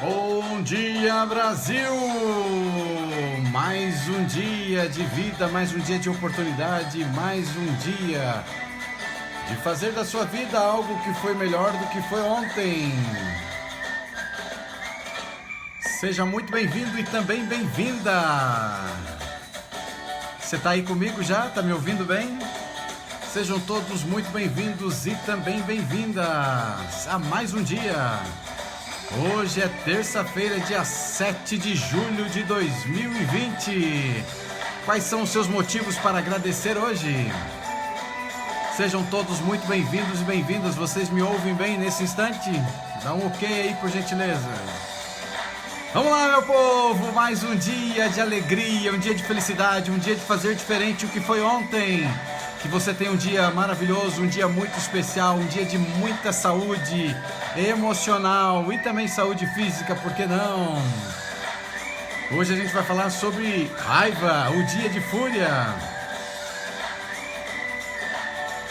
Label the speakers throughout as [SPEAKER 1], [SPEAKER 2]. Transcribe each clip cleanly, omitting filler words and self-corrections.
[SPEAKER 1] Bom dia, Brasil! Mais um dia de vida, mais um dia de oportunidade, mais um dia de fazer da sua vida algo que foi melhor do que foi ontem. Seja muito bem-vindo e também bem-vinda! Você tá aí comigo já? Tá me ouvindo bem? Sejam todos muito bem-vindos e também bem-vindas a mais um dia. Hoje é terça-feira, dia 7 de julho de 2020. Quais são os seus motivos para agradecer hoje? Sejam todos muito bem-vindos e bem-vindas. Vocês me ouvem bem nesse instante? Dá um ok aí, por gentileza. Vamos lá, meu povo! Mais um dia de alegria, um dia de felicidade, um dia de fazer diferente o que foi ontem. Que você tenha um dia maravilhoso, um dia muito especial, um dia de muita saúde emocional e também saúde física, por que não? Hoje a gente vai falar sobre raiva, o dia de fúria.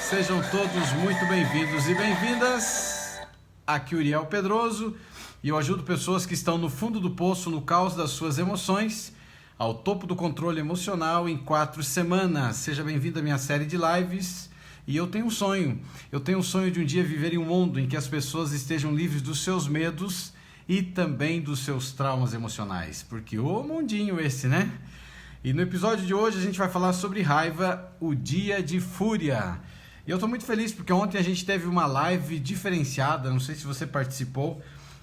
[SPEAKER 1] Sejam todos muito bem-vindos e bem-vindas. Aqui o Uriel Pedroso e eu ajudo pessoas que estão no fundo do poço, no caos das suas emoções, ao topo do controle emocional em 4 semanas. Seja bem-vindo à minha série de lives. E eu tenho um sonho. Eu tenho um sonho de um dia viver em um mundo em que as pessoas estejam livres dos seus medos e também dos seus traumas emocionais. Porque ô mundinho esse, né? E no episódio de hoje a gente vai falar sobre raiva, o dia de fúria. E eu tô muito feliz porque ontem a gente teve uma live diferenciada. Não sei se você participou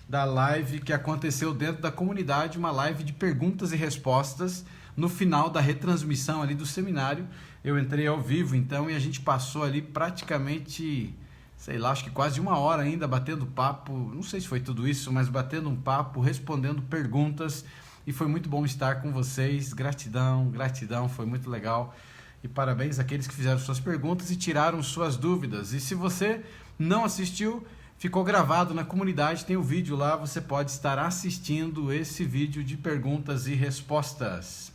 [SPEAKER 1] da live que aconteceu dentro da comunidade, uma live de perguntas e respostas no final da retransmissão ali do seminário. Eu entrei ao vivo então e a gente passou ali praticamente, sei lá, acho que quase 1 hora ainda batendo papo, não sei se foi tudo isso, mas batendo um papo, respondendo perguntas, e foi muito bom estar com vocês. Gratidão, gratidão, foi muito legal. E parabéns àqueles que fizeram suas perguntas e tiraram suas dúvidas. E se você não assistiu, ficou gravado na comunidade, tem o vídeo lá, você pode estar assistindo esse vídeo de perguntas e respostas.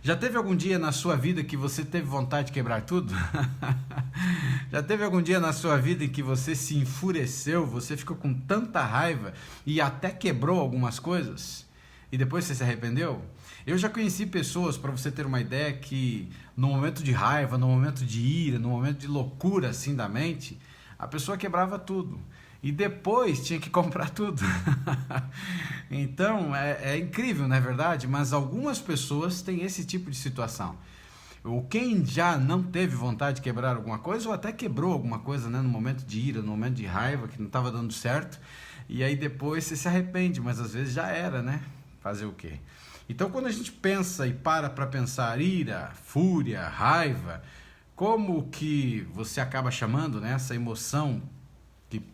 [SPEAKER 1] Já teve algum dia na sua vida que você teve vontade de quebrar tudo? Já teve algum dia na sua vida em que você se enfureceu, você ficou com tanta raiva e até quebrou algumas coisas? E depois você se arrependeu? Eu já conheci pessoas, para você ter uma ideia, que no momento de raiva, no momento de ira, no momento de loucura assim da mente, a pessoa quebrava tudo e depois tinha que comprar tudo. Então é incrível, não é verdade? Mas algumas pessoas têm esse tipo de situação. Ou quem já não teve vontade de quebrar alguma coisa, ou até quebrou alguma coisa, né, no momento de ira, no momento de raiva, que não estava dando certo, e aí depois você se arrepende, mas às vezes já era, né? Fazer o quê? Então quando a gente pensa e para pensar ira, fúria, raiva, como que você acaba chamando, né, essa emoção,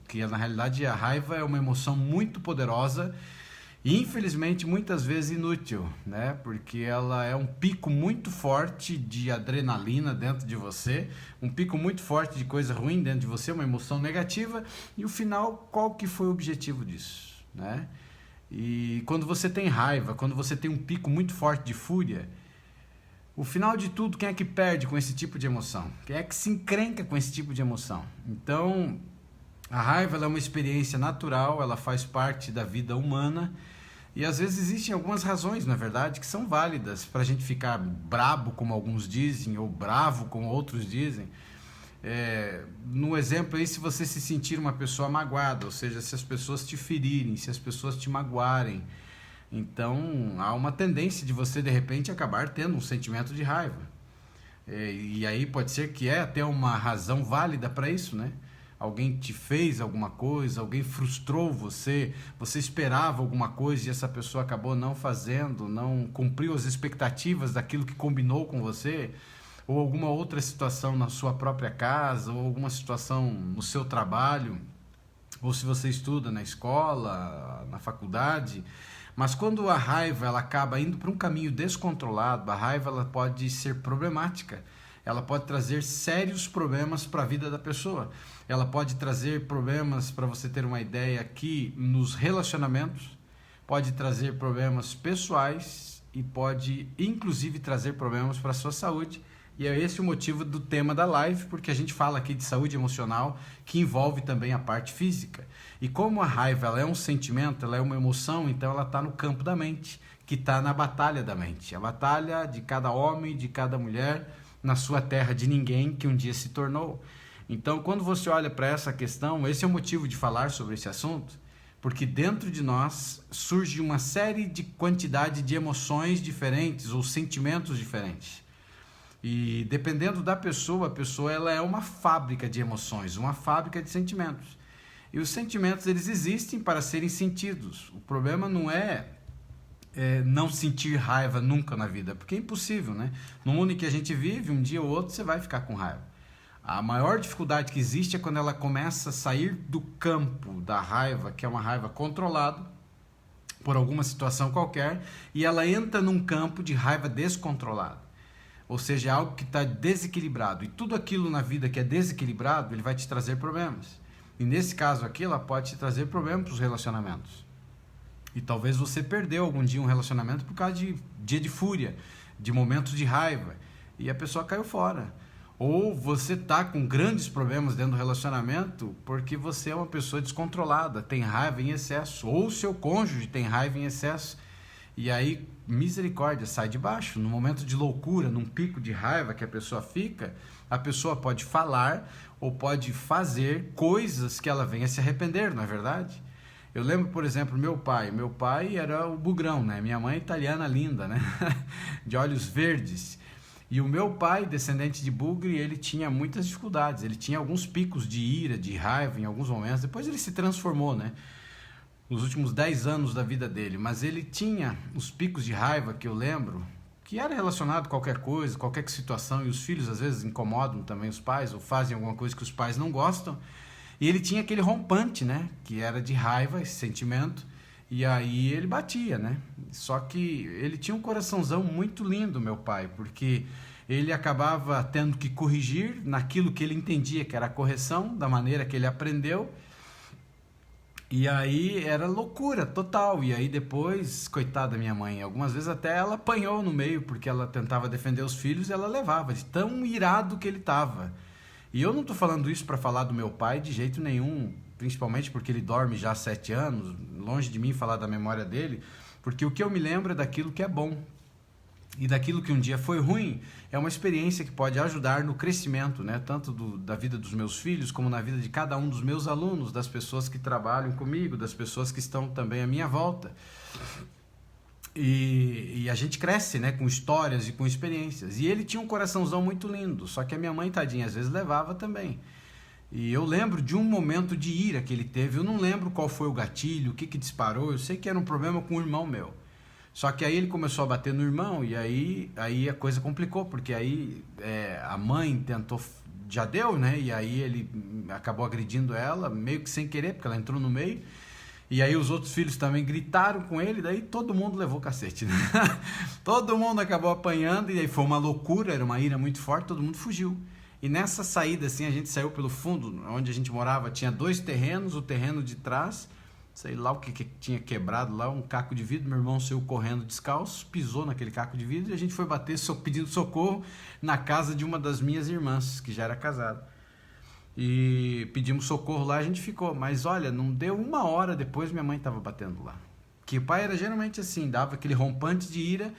[SPEAKER 1] que na realidade a raiva é uma emoção muito poderosa e infelizmente muitas vezes inútil, né, porque ela é um pico muito forte de adrenalina dentro de você, um pico muito forte de coisa ruim dentro de você, uma emoção negativa, e o final, qual que foi o objetivo disso, né? E quando você tem raiva, quando você tem um pico muito forte de fúria, o final de tudo, quem é que perde com esse tipo de emoção? Quem é que se encrenca com esse tipo de emoção? Então, a raiva ela é uma experiência natural, ela faz parte da vida humana e às vezes existem algumas razões, na verdade, que são válidas para a gente ficar brabo, como alguns dizem, ou bravo, como outros dizem. No exemplo aí, se você se sentir uma pessoa magoada, ou seja, se as pessoas te ferirem, se as pessoas te magoarem, então há uma tendência de você de repente acabar tendo um sentimento de raiva. E aí pode ser que até uma razão válida para isso, né? Alguém te fez alguma coisa, alguém frustrou você, você esperava alguma coisa e essa pessoa acabou não fazendo, não cumpriu as expectativas daquilo que combinou com você, ou alguma outra situação na sua própria casa, ou alguma situação no seu trabalho, ou se você estuda na escola, na faculdade. Mas quando a raiva ela acaba indo para um caminho descontrolado, a raiva ela pode ser problemática. Ela pode trazer sérios problemas para a vida da pessoa. Ela pode trazer problemas, para você ter uma ideia, aqui nos relacionamentos, pode trazer problemas pessoais e pode inclusive trazer problemas para a sua saúde E é esse o motivo do tema da live, porque a gente fala aqui de saúde emocional, que envolve também a parte física. E como a raiva ela é um sentimento, ela é uma emoção, então ela está no campo da mente, que está na batalha da mente. A batalha de cada homem, de cada mulher, na sua terra de ninguém, que um dia se tornou. Então, quando você olha para essa questão, esse é o motivo de falar sobre esse assunto, porque dentro de nós surge uma série de quantidade de emoções diferentes ou sentimentos diferentes. E dependendo da pessoa, a pessoa ela é uma fábrica de emoções, uma fábrica de sentimentos. E os sentimentos eles existem para serem sentidos. O problema não é não sentir raiva nunca na vida, porque é impossível, né? No mundo em que a gente vive, um dia ou outro você vai ficar com raiva. A maior dificuldade que existe é quando ela começa a sair do campo da raiva, que é uma raiva controlada por alguma situação qualquer, e ela entra num campo de raiva descontrolada. Ou seja, é algo que está desequilibrado. E tudo aquilo na vida que é desequilibrado, ele vai te trazer problemas. E nesse caso aqui, ela pode te trazer problemas para os relacionamentos. E talvez você perdeu algum dia um relacionamento por causa de dia de fúria, de momentos de raiva, e a pessoa caiu fora. Ou você está com grandes problemas dentro do relacionamento porque você é uma pessoa descontrolada, tem raiva em excesso, ou o seu cônjuge tem raiva em excesso. E aí, misericórdia, sai de baixo. No momento de loucura, num pico de raiva que a pessoa fica, a pessoa pode falar ou pode fazer coisas que ela venha se arrepender, não é verdade? Eu lembro, por exemplo, meu pai era o bugrão, né? Minha mãe italiana linda, né? De olhos verdes. E o meu pai, descendente de bugre, ele tinha muitas dificuldades, ele tinha alguns picos de ira, de raiva em alguns momentos, depois ele se transformou, né? Nos últimos 10 anos da vida dele, mas ele tinha os picos de raiva que eu lembro, que era relacionado a qualquer coisa, qualquer situação, e os filhos às vezes incomodam também os pais, ou fazem alguma coisa que os pais não gostam, e ele tinha aquele rompante, né, que era de raiva, esse sentimento, e aí ele batia, né, só que ele tinha um coraçãozão muito lindo, meu pai, porque ele acabava tendo que corrigir naquilo que ele entendia que era a correção, da maneira que ele aprendeu. E aí era loucura total. E aí depois, coitada da minha mãe, algumas vezes até ela apanhou no meio, porque ela tentava defender os filhos e ela levava, de tão irado que ele estava. E eu não estou falando isso para falar do meu pai de jeito nenhum, principalmente porque ele dorme já há 7 anos, longe de mim falar da memória dele, porque o que eu me lembro é daquilo que é bom. E daquilo que um dia foi ruim, é uma experiência que pode ajudar no crescimento, né? Tanto da vida dos meus filhos, como na vida de cada um dos meus alunos, das pessoas que trabalham comigo, das pessoas que estão também à minha volta. E a gente cresce, né? Com histórias e com experiências. E ele tinha um coraçãozão muito lindo, só que a minha mãe, tadinha, às vezes levava também. E eu lembro de um momento de ira que ele teve, eu não lembro qual foi o gatilho, o que disparou, eu sei que era um problema com um irmão meu. Só que aí ele começou a bater no irmão e aí a coisa complicou, porque aí a mãe tentou, já deu, né? E aí ele acabou agredindo ela, meio que sem querer, porque ela entrou no meio. E aí os outros filhos também gritaram com ele, daí todo mundo levou cacete, né? Todo mundo acabou apanhando e aí foi uma loucura, era uma ira muito forte, todo mundo fugiu. E nessa saída, assim, a gente saiu pelo fundo, onde a gente morava, tinha 2 terrenos, o terreno de trás, sei lá o que tinha quebrado lá, um caco de vidro, meu irmão saiu correndo descalço, pisou naquele caco de vidro e a gente foi bater pedindo socorro na casa de uma das minhas irmãs, que já era casada. E pedimos socorro lá, a gente ficou, mas olha, não deu 1 hora depois minha mãe estava batendo lá. Que o pai era geralmente assim, dava aquele rompante de ira,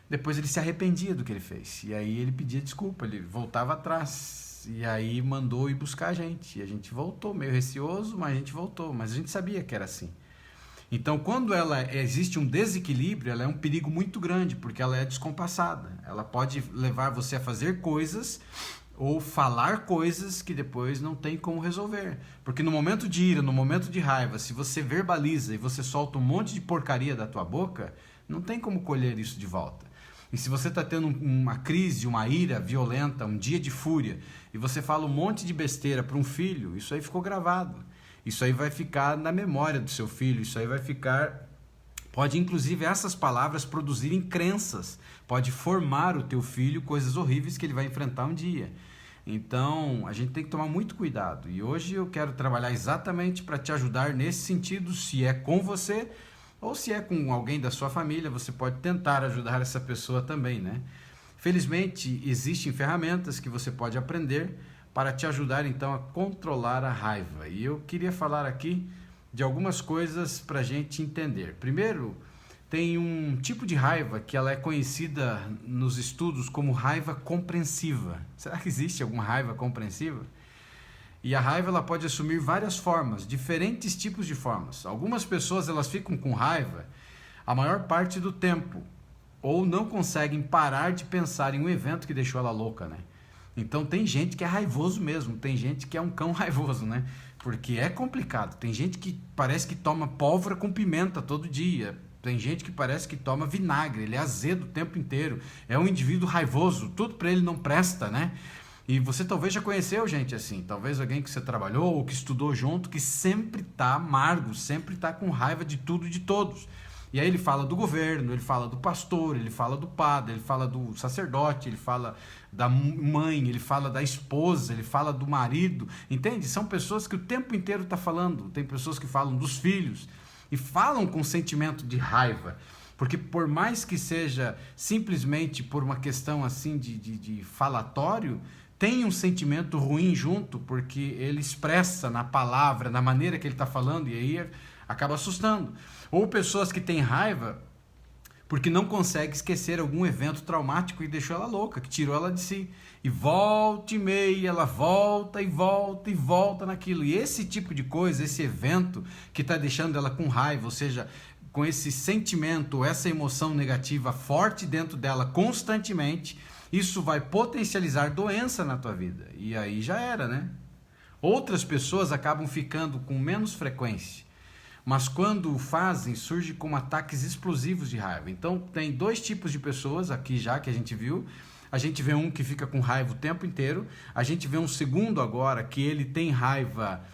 [SPEAKER 1] depois ele se arrependia do que ele fez, e aí ele pedia desculpa, ele voltava atrás. E aí mandou ir buscar a gente. E a gente voltou, meio receoso, mas a gente voltou. Mas a gente sabia que era assim. Então, quando existe um desequilíbrio, ela é um perigo muito grande, porque ela é descompassada. Ela pode levar você a fazer coisas ou falar coisas que depois não tem como resolver. Porque no momento de ira, no momento de raiva, se você verbaliza e você solta um monte de porcaria da tua boca, não tem como colher isso de volta. E se você está tendo uma crise, uma ira violenta, um dia de fúria, e você fala um monte de besteira para um filho, isso aí ficou gravado. Isso aí vai ficar na memória do seu filho, isso aí vai ficar... Pode, inclusive, essas palavras produzirem crenças. Pode formar o teu filho coisas horríveis que ele vai enfrentar um dia. Então, a gente tem que tomar muito cuidado. E hoje eu quero trabalhar exatamente para te ajudar nesse sentido, se é com você... Ou se é com alguém da sua família, você pode tentar ajudar essa pessoa também, né? Felizmente, existem ferramentas que você pode aprender para te ajudar então a controlar a raiva. E eu queria falar aqui de algumas coisas para a gente entender. Primeiro, tem um tipo de raiva que ela é conhecida nos estudos como raiva compreensiva. Será que existe alguma raiva compreensiva? E a raiva ela pode assumir várias formas, diferentes tipos de formas. Algumas pessoas elas ficam com raiva a maior parte do tempo, ou não conseguem parar de pensar em um evento que deixou ela louca, né? Então tem gente que é raivoso mesmo, tem gente que é um cão raivoso, né? Porque é complicado. Tem gente que parece que toma pólvora com pimenta todo dia. Tem gente que parece que toma vinagre, ele é azedo o tempo inteiro. É um indivíduo raivoso, tudo para ele não presta, né? E você talvez já conheceu gente assim, talvez alguém que você trabalhou ou que estudou junto, que sempre tá amargo, sempre tá com raiva de tudo e de todos. E aí ele fala do governo, ele fala do pastor, ele fala do padre, ele fala do sacerdote, ele fala da mãe, ele fala da esposa, ele fala do marido, entende? São pessoas que o tempo inteiro tá falando, tem pessoas que falam dos filhos e falam com sentimento de raiva. Porque por mais que seja simplesmente por uma questão assim de falatório, tem um sentimento ruim junto, porque ele expressa na palavra, na maneira que ele está falando, e aí acaba assustando. Ou pessoas que têm raiva porque não conseguem esquecer algum evento traumático que deixou ela louca, que tirou ela de si. E volta e meia, ela volta e volta e volta naquilo. E esse tipo de coisa, esse evento que está deixando ela com raiva, ou seja, com esse sentimento, essa emoção negativa forte dentro dela constantemente, isso vai potencializar doença na tua vida. E aí já era, né? Outras pessoas acabam ficando com menos frequência, mas quando o fazem, surge como ataques explosivos de raiva. Então tem dois tipos de pessoas aqui já que a gente viu. A gente vê um que fica com raiva o tempo inteiro. A gente vê um segundo agora que ele tem raiva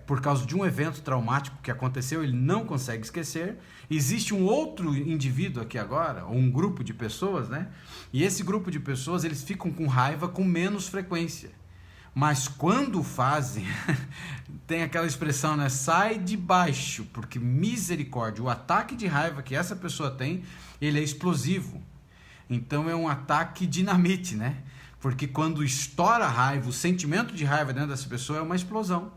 [SPEAKER 1] por causa de um evento traumático que aconteceu, ele não consegue esquecer. Existe um outro indivíduo aqui agora, ou um grupo de pessoas, né? E esse grupo de pessoas, eles ficam com raiva com menos frequência. Mas quando fazem, tem aquela expressão, né? Sai de baixo, porque misericórdia, o ataque de raiva que essa pessoa tem, ele é explosivo. Então é um ataque dinamite, né? Porque quando estoura a raiva, o sentimento de raiva dentro dessa pessoa é uma explosão.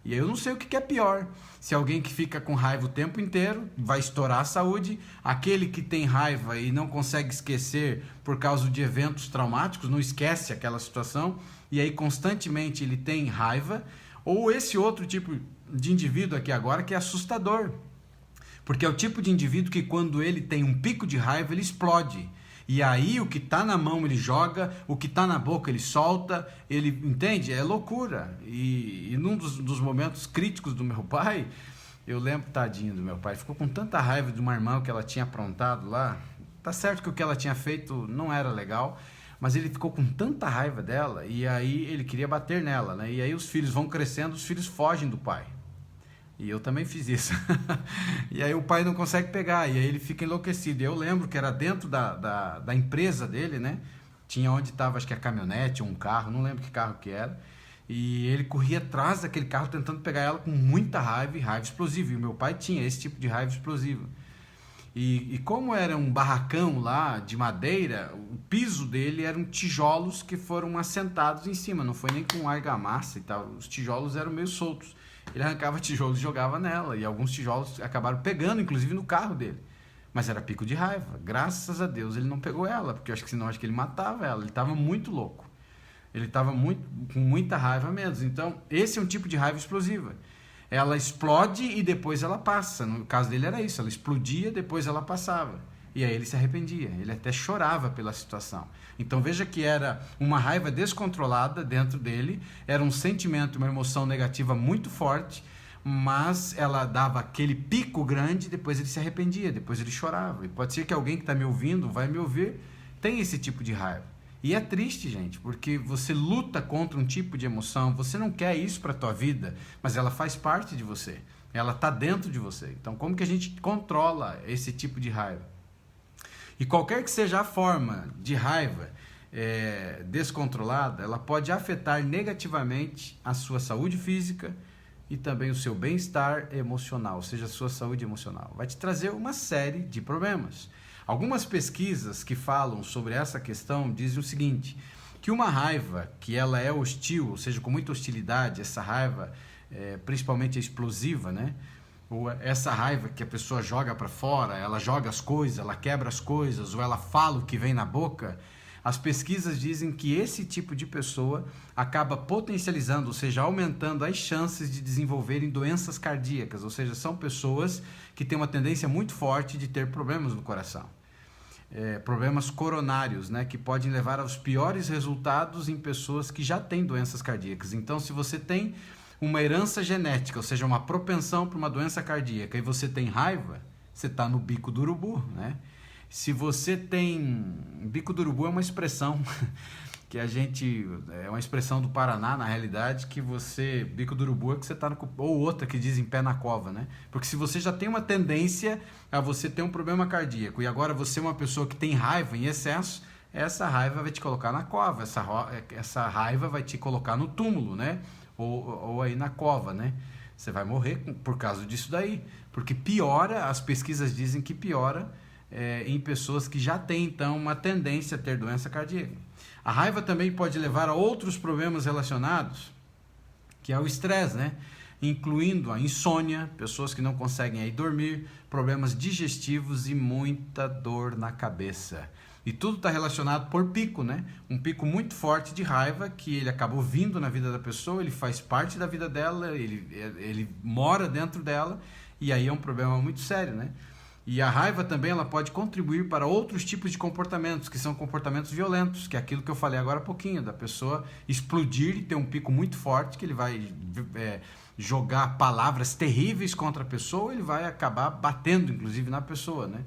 [SPEAKER 1] E aí eu não sei o que é pior. Se alguém que fica com raiva o tempo inteiro vai estourar a saúde, aquele que tem raiva e não consegue esquecer por causa de eventos traumáticos, não esquece aquela situação, e aí constantemente ele tem raiva, ou esse outro tipo de indivíduo aqui agora que é assustador. Porque é o tipo de indivíduo que quando ele tem um pico de raiva, ele explode. E aí o que está na mão ele joga, o que está na boca ele solta, ele, entende? É loucura. E num dos momentos críticos do meu pai, eu lembro, tadinho do meu pai, ficou com tanta raiva de uma irmã que ela tinha aprontado lá. Tá certo que o que ela tinha feito não era legal, mas ele ficou com tanta raiva dela, e aí ele queria bater nela, né? E aí os filhos vão crescendo, os filhos fogem do pai. E eu também fiz isso. E aí o pai não consegue pegar, e aí ele fica enlouquecido. E eu lembro que era dentro da empresa dele, né? Tinha onde estava, acho que a caminhonete ou um carro, não lembro que carro que era. E ele corria atrás daquele carro tentando pegar ela com muita raiva e raiva explosiva. E o meu pai tinha esse tipo de raiva explosiva. E como era um barracão lá de madeira, o piso dele eram tijolos que foram assentados em cima, não foi nem com argamassa e tal. Os tijolos eram meio soltos. Ele arrancava tijolos e jogava nela, e alguns tijolos acabaram pegando, inclusive no carro dele. Mas era pico de raiva. Graças a Deus ele não pegou ela, porque eu acho que senão acho que ele matava ela. Ele estava muito louco. Ele estava com muita raiva mesmo. Então, esse é um tipo de raiva explosiva. Ela explode e depois ela passa. No caso dele era isso, ela explodia, depois ela passava. E aí ele se arrependia, ele até chorava pela situação. Então veja que era uma raiva descontrolada dentro dele, era um sentimento, uma emoção negativa muito forte, mas ela dava aquele pico grande, depois ele se arrependia, depois ele chorava. E pode ser que alguém que está me ouvindo, vai me ouvir, tem esse tipo de raiva. E é triste, gente, porque você luta contra um tipo de emoção, você não quer isso para a tua vida, mas ela faz parte de você, ela está dentro de você. Então como que a gente controla esse tipo de raiva? E qualquer que seja a forma de raiva descontrolada, ela pode afetar negativamente a sua saúde física e também o seu bem-estar emocional, ou seja, a sua saúde emocional. Vai te trazer uma série de problemas. Algumas pesquisas que falam sobre essa questão dizem o seguinte, que uma raiva que ela é hostil, ou seja, com muita hostilidade, essa raiva principalmente explosiva, né? Ou essa raiva que a pessoa joga para fora, ela joga as coisas, ela quebra as coisas, ou ela fala o que vem na boca, as pesquisas dizem que esse tipo de pessoa acaba potencializando, ou seja, aumentando as chances de desenvolverem doenças cardíacas, ou seja, são pessoas que têm uma tendência muito forte de ter problemas no coração. Problemas coronários, né, que podem levar aos piores resultados em pessoas que já têm doenças cardíacas. Então, se você tem uma herança genética, ou seja, uma propensão para uma doença cardíaca, e você tem raiva, você está no bico do urubu, né? Se você tem... Bico do urubu é uma expressão que a gente... É uma expressão do Paraná, na realidade, que você... Bico do urubu é que você está no... Ou outra que dizem pé na cova, né? Porque se você já tem uma tendência a você ter um problema cardíaco, e agora você é uma pessoa que tem raiva em excesso, essa raiva vai te colocar na cova, essa raiva vai te colocar no túmulo, né? Ou aí na cova, né? Você vai morrer por causa disso daí. Porque piora, as pesquisas dizem que piora em pessoas que já têm, então, uma tendência a ter doença cardíaca. A raiva também pode levar a outros problemas relacionados, que é o estresse, né? Incluindo a insônia, pessoas que não conseguem aí dormir, problemas digestivos e muita dor na cabeça. E tudo está relacionado por pico, né? Um pico muito forte de raiva que ele acabou vindo na vida da pessoa, ele faz parte da vida dela, ele mora dentro dela, e aí é um problema muito sério, né? E a raiva também ela pode contribuir para outros tipos de comportamentos, que são comportamentos violentos, que é aquilo que eu falei agora há pouquinho, da pessoa explodir e ter um pico muito forte, que ele vai jogar palavras terríveis contra a pessoa, ele vai acabar batendo, inclusive, na pessoa, né?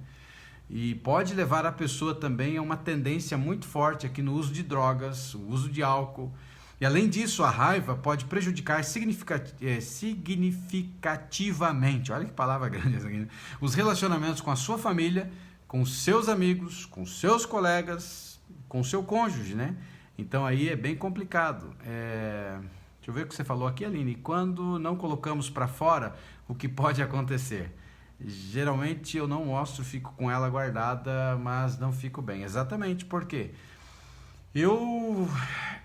[SPEAKER 1] E pode levar a pessoa também a uma tendência muito forte aqui no uso de drogas, o uso de álcool. E além disso, a raiva pode prejudicar significativamente, olha que palavra grande essa aqui, né? Os relacionamentos com a sua família, com os seus amigos, com os seus colegas, com o seu cônjuge, né? Então aí é bem complicado. Deixa eu ver o que você falou aqui, Aline. Quando não colocamos para fora, o que pode acontecer? Geralmente eu não mostro, fico com ela guardada, mas não fico bem. Exatamente, por quê? Eu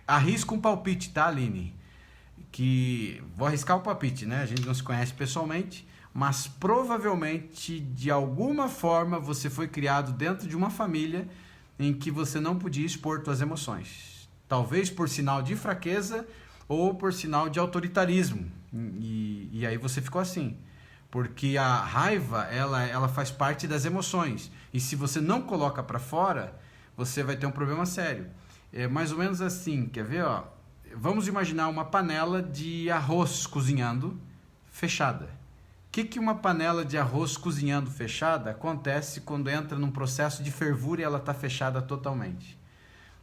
[SPEAKER 1] arrisco um palpite, tá, Aline? Que vou arriscar o palpite, né? A gente não se conhece pessoalmente, mas provavelmente, de alguma forma, você foi criado dentro de uma família em que você não podia expor suas emoções. Talvez por sinal de fraqueza ou por sinal de autoritarismo. E aí você ficou assim. Porque a raiva, ela faz parte das emoções. E se você não coloca para fora, você vai ter um problema sério. É mais ou menos assim, quer ver? Ó? Vamos imaginar uma panela de arroz cozinhando fechada. O que uma panela de arroz cozinhando fechada acontece quando entra num processo de fervura e ela está fechada totalmente?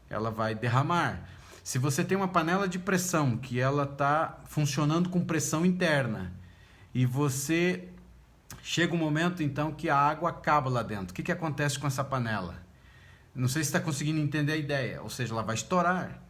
[SPEAKER 1] Ela vai derramar. Se você tem uma panela de pressão que ela está funcionando com pressão interna, e você chega um momento então que a água acaba lá dentro. O que acontece com essa panela? Não sei se está conseguindo entender a ideia. Ou seja, ela vai estourar.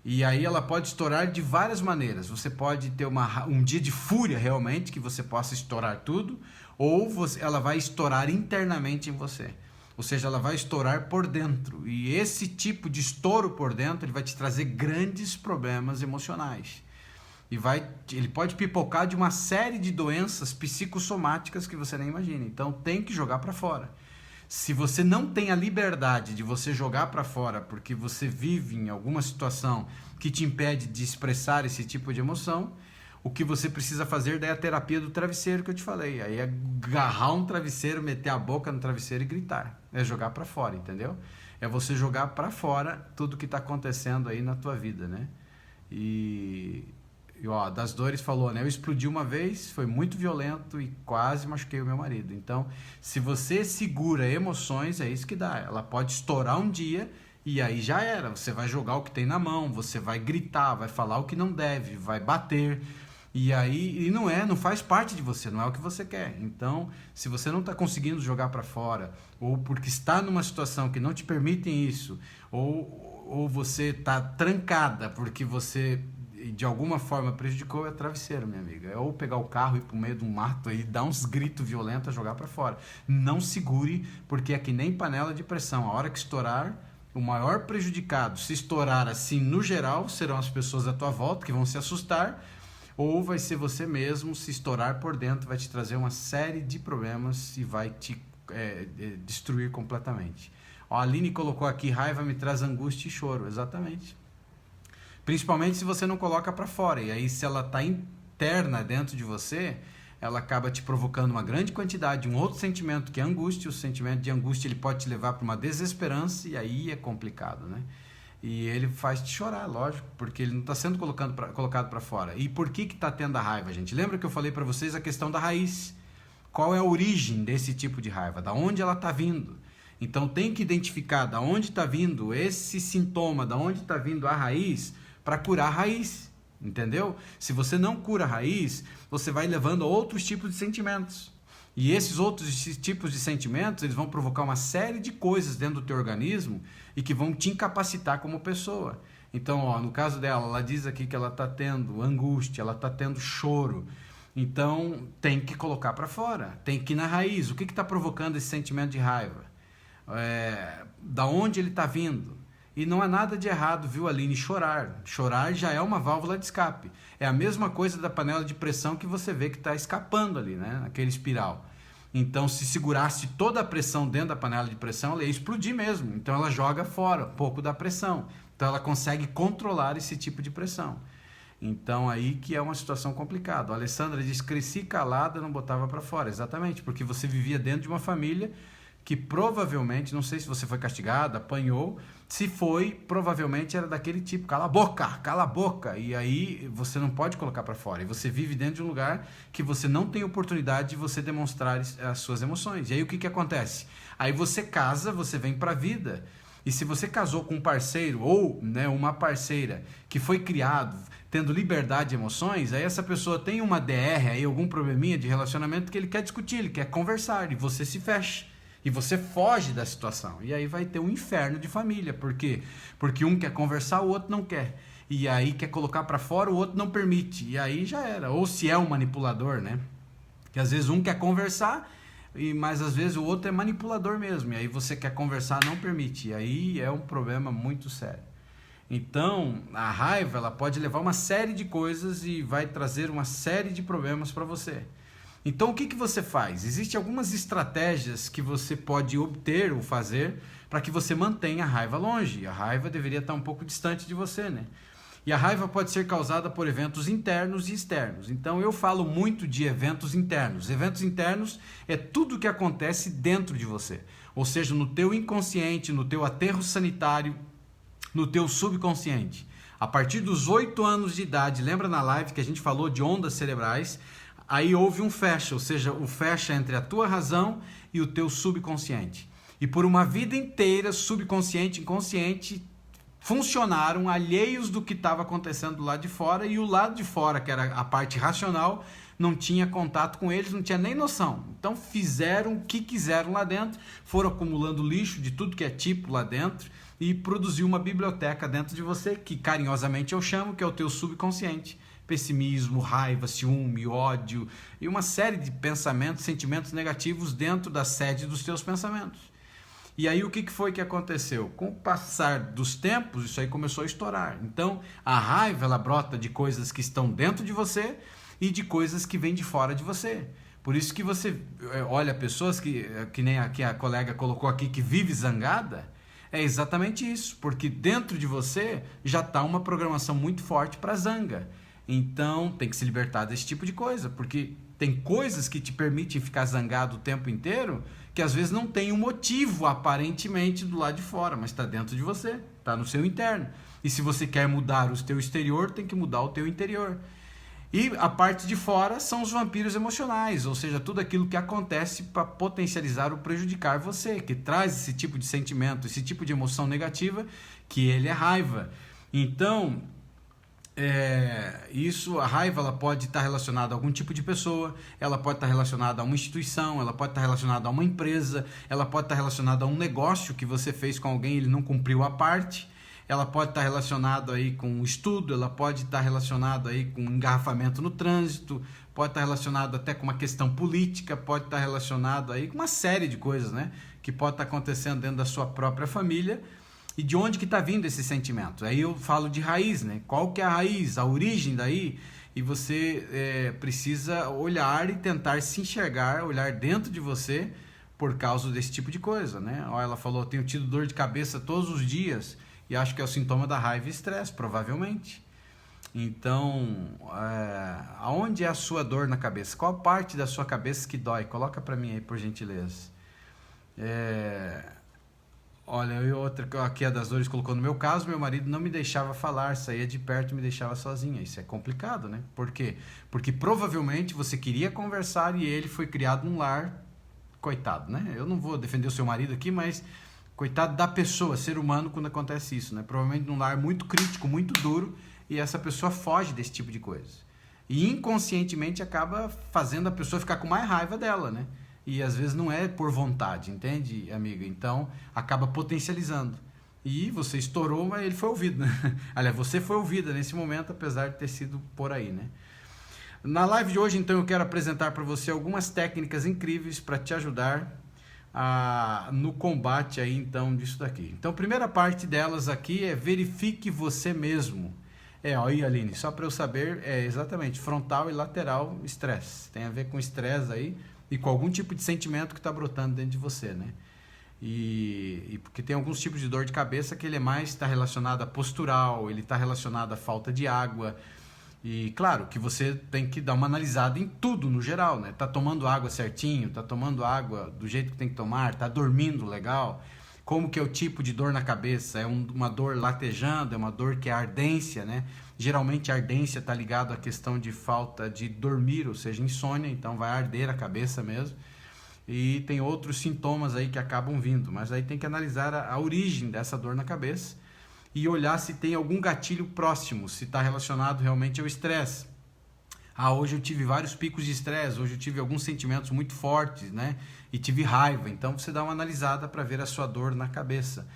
[SPEAKER 1] E aí ela pode estourar de várias maneiras. Você pode ter um dia de fúria realmente, que você possa estourar tudo, ou ela vai estourar internamente em você. Ou seja, ela vai estourar por dentro. E esse tipo de estouro por dentro, ele vai te trazer grandes problemas emocionais. Ele pode pipocar de uma série de doenças psicossomáticas que você nem imagina. Então tem que jogar para fora. Se você não tem a liberdade de você jogar para fora porque você vive em alguma situação que te impede de expressar esse tipo de emoção, o que você precisa fazer daí é a terapia do travesseiro que eu te falei. Aí é agarrar um travesseiro, meter a boca no travesseiro e gritar. É jogar para fora, entendeu? É você jogar para fora tudo que está acontecendo aí na tua vida, né? E ó, das dores falou, né? Eu explodi uma vez, foi muito violento e quase machuquei o meu marido. Então, se você segura emoções, é isso que dá. Ela pode estourar um dia e aí já era. Você vai jogar o que tem na mão, você vai gritar, vai falar o que não deve, vai bater. E aí, não faz parte de você, não é o que você quer. Então, se você não está conseguindo jogar para fora, ou porque está numa situação que não te permitem isso, ou você está trancada porque você de alguma forma prejudicou, é travesseiro, minha amiga. É ou pegar o carro e ir pro meio de um mato e dar uns gritos violentos, jogar para fora. Não segure, porque é que nem panela de pressão. A hora que estourar, o maior prejudicado, se estourar assim no geral, serão as pessoas à tua volta que vão se assustar, ou vai ser você mesmo. Se estourar por dentro, vai te trazer uma série de problemas e vai te destruir completamente. Ó, a Aline colocou aqui: raiva me traz angústia e choro. Exatamente. Principalmente se você não coloca para fora. E aí, se ela está interna dentro de você, ela acaba te provocando uma grande quantidade de um outro sentimento, que é angústia. O sentimento de angústia, ele pode te levar para uma desesperança, e aí é complicado, né? E ele faz te chorar, lógico, porque ele não está sendo colocado para fora. E por que está tendo a raiva, gente? Lembra que eu falei para vocês a questão da raiz? Qual é a origem desse tipo de raiva? Da onde ela está vindo? Então tem que identificar da onde está vindo esse sintoma, da onde está vindo a raiz, para curar a raiz, entendeu? Se você não cura a raiz, você vai levando a outros tipos de sentimentos. E esses outros tipos de sentimentos, eles vão provocar uma série de coisas dentro do teu organismo e que vão te incapacitar como pessoa. Então, ó, no caso dela, ela diz aqui que ela está tendo angústia, ela está tendo choro. Então, tem que colocar para fora, tem que ir na raiz. O que está provocando esse sentimento de raiva? Da onde ele está vindo? E não há nada de errado, viu, Aline, chorar. Chorar já é uma válvula de escape. É a mesma coisa da panela de pressão que você vê que está escapando ali, né? Aquele espiral. Então, se segurasse toda a pressão dentro da panela de pressão, ela ia explodir mesmo. Então, ela joga fora um pouco da pressão. Então, ela consegue controlar esse tipo de pressão. Então, aí que é uma situação complicada. A Alessandra diz: cresci calada, não botava para fora. Exatamente, porque você vivia dentro de uma família que provavelmente, não sei se você foi castigada, apanhou, se foi, provavelmente era daquele tipo: cala a boca, e aí você não pode colocar para fora, e você vive dentro de um lugar que você não tem oportunidade de você demonstrar as suas emoções. E aí o que acontece? Aí você casa, você vem para a vida, e se você casou com um parceiro ou, né, uma parceira que foi criado tendo liberdade de emoções, aí essa pessoa tem uma DR, aí algum probleminha de relacionamento que ele quer discutir, ele quer conversar, e você se fecha. E você foge da situação. E aí vai ter um inferno de família. Por quê? Porque um quer conversar, o outro não quer. E aí quer colocar para fora, o outro não permite. E aí já era. Ou se é um manipulador, né? Que às vezes um quer conversar, mas às vezes o outro é manipulador mesmo. E aí você quer conversar, não permite. E aí é um problema muito sério. Então, a raiva, ela pode levar uma série de coisas e vai trazer uma série de problemas para você. Então, o que você faz? Existem algumas estratégias que você pode obter ou fazer para que você mantenha a raiva longe. A raiva deveria estar um pouco distante de você, né? E a raiva pode ser causada por eventos internos e externos. Então, eu falo muito de eventos internos. Eventos internos é tudo que acontece dentro de você. Ou seja, no teu inconsciente, no teu aterro sanitário, no teu subconsciente. A partir dos 8 anos de idade, lembra na live que a gente falou de ondas cerebrais? Aí houve um fecha, ou seja, o fecha entre a tua razão e o teu subconsciente. E por uma vida inteira, subconsciente e inconsciente funcionaram alheios do que estava acontecendo do lado de fora, e o lado de fora, que era a parte racional, não tinha contato com eles, não tinha nem noção. Então fizeram o que quiseram lá dentro, foram acumulando lixo de tudo que é tipo lá dentro e produziu uma biblioteca dentro de você, que carinhosamente eu chamo, que é o teu subconsciente. Pessimismo, raiva, ciúme, ódio e uma série de pensamentos, sentimentos negativos dentro da sede dos teus pensamentos. E aí o que foi que aconteceu? Com o passar dos tempos, isso aí começou a estourar. Então, a raiva, ela brota de coisas que estão dentro de você e de coisas que vêm de fora de você. Por isso que você olha pessoas que nem a colega colocou aqui, que vive zangada, é exatamente isso, porque dentro de você já está uma programação muito forte para zanga. Então, tem que se libertar desse tipo de coisa, porque tem coisas que te permitem ficar zangado o tempo inteiro, que às vezes não tem um motivo aparentemente do lado de fora, mas está dentro de você, está no seu interno. E se você quer mudar o teu exterior, tem que mudar o teu interior. E a parte de fora são os vampiros emocionais, ou seja, tudo aquilo que acontece para potencializar ou prejudicar você, que traz esse tipo de sentimento, esse tipo de emoção negativa, que ele é raiva. Então, a raiva, ela pode estar relacionada a algum tipo de pessoa, ela pode estar relacionada a uma instituição, ela pode estar relacionada a uma empresa, ela pode estar relacionada a um negócio que você fez com alguém e ele não cumpriu a parte. ela pode estar relacionada aí com o estudo, ela pode estar relacionada aí com engarrafamento no trânsito, pode estar relacionado até com uma questão política, pode estar relacionado aí com uma série de coisas, né? Que pode estar acontecendo dentro da sua própria família. E de onde que está vindo esse sentimento? Aí eu falo de raiz, né? Qual que é a raiz, a origem daí? E você precisa olhar e tentar se enxergar, olhar dentro de você por causa desse tipo de coisa, né? Ó, ela falou, tenho tido dor de cabeça todos os dias e acho que é o sintoma da raiva e estresse, provavelmente. Então, aonde é a sua dor na cabeça? Qual parte da sua cabeça que dói? Coloca para mim aí, por gentileza. Olha, e outra aqui, a das dores colocou, no meu caso, meu marido não me deixava falar, saía de perto e me deixava sozinha. Isso é complicado, né? Por quê? Porque provavelmente você queria conversar e ele foi criado num lar, coitado, né? Eu não vou defender o seu marido aqui, mas coitado da pessoa, ser humano, quando acontece isso, né? Provavelmente num lar muito crítico, muito duro, e essa pessoa foge desse tipo de coisa. E inconscientemente acaba fazendo a pessoa ficar com mais raiva dela, né? E às vezes não é por vontade, entende, amiga? Então acaba potencializando. E você estourou, mas ele foi ouvido, né? Aliás, você foi ouvida nesse momento, apesar de ter sido por aí, né? Na live de hoje, então, eu quero apresentar para você algumas técnicas incríveis para te ajudar no combate aí, então, disso daqui. Então, a primeira parte delas aqui é verifique você mesmo. Aí, Aline, só para eu saber, exatamente, frontal e lateral estresse. Tem a ver com estresse aí e com algum tipo de sentimento que está brotando dentro de você, né? E porque tem alguns tipos de dor de cabeça que ele está relacionado a postural, ele está relacionado à falta de água. E claro que você tem que dar uma analisada em tudo no geral, né? Tá tomando água certinho, tá tomando água do jeito que tem que tomar, tá dormindo legal. Como que é o tipo de dor na cabeça? É uma dor latejando, é uma dor que é ardência, né? Geralmente a ardência está ligado à questão de falta de dormir, ou seja, insônia, então vai arder a cabeça mesmo. E tem outros sintomas aí que acabam vindo, mas aí tem que analisar a origem dessa dor na cabeça e olhar se tem algum gatilho próximo, se está relacionado realmente ao estresse. Hoje eu tive vários picos de estresse, hoje eu tive alguns sentimentos muito fortes, né? E tive raiva, então você dá uma analisada para ver a sua dor na cabeça.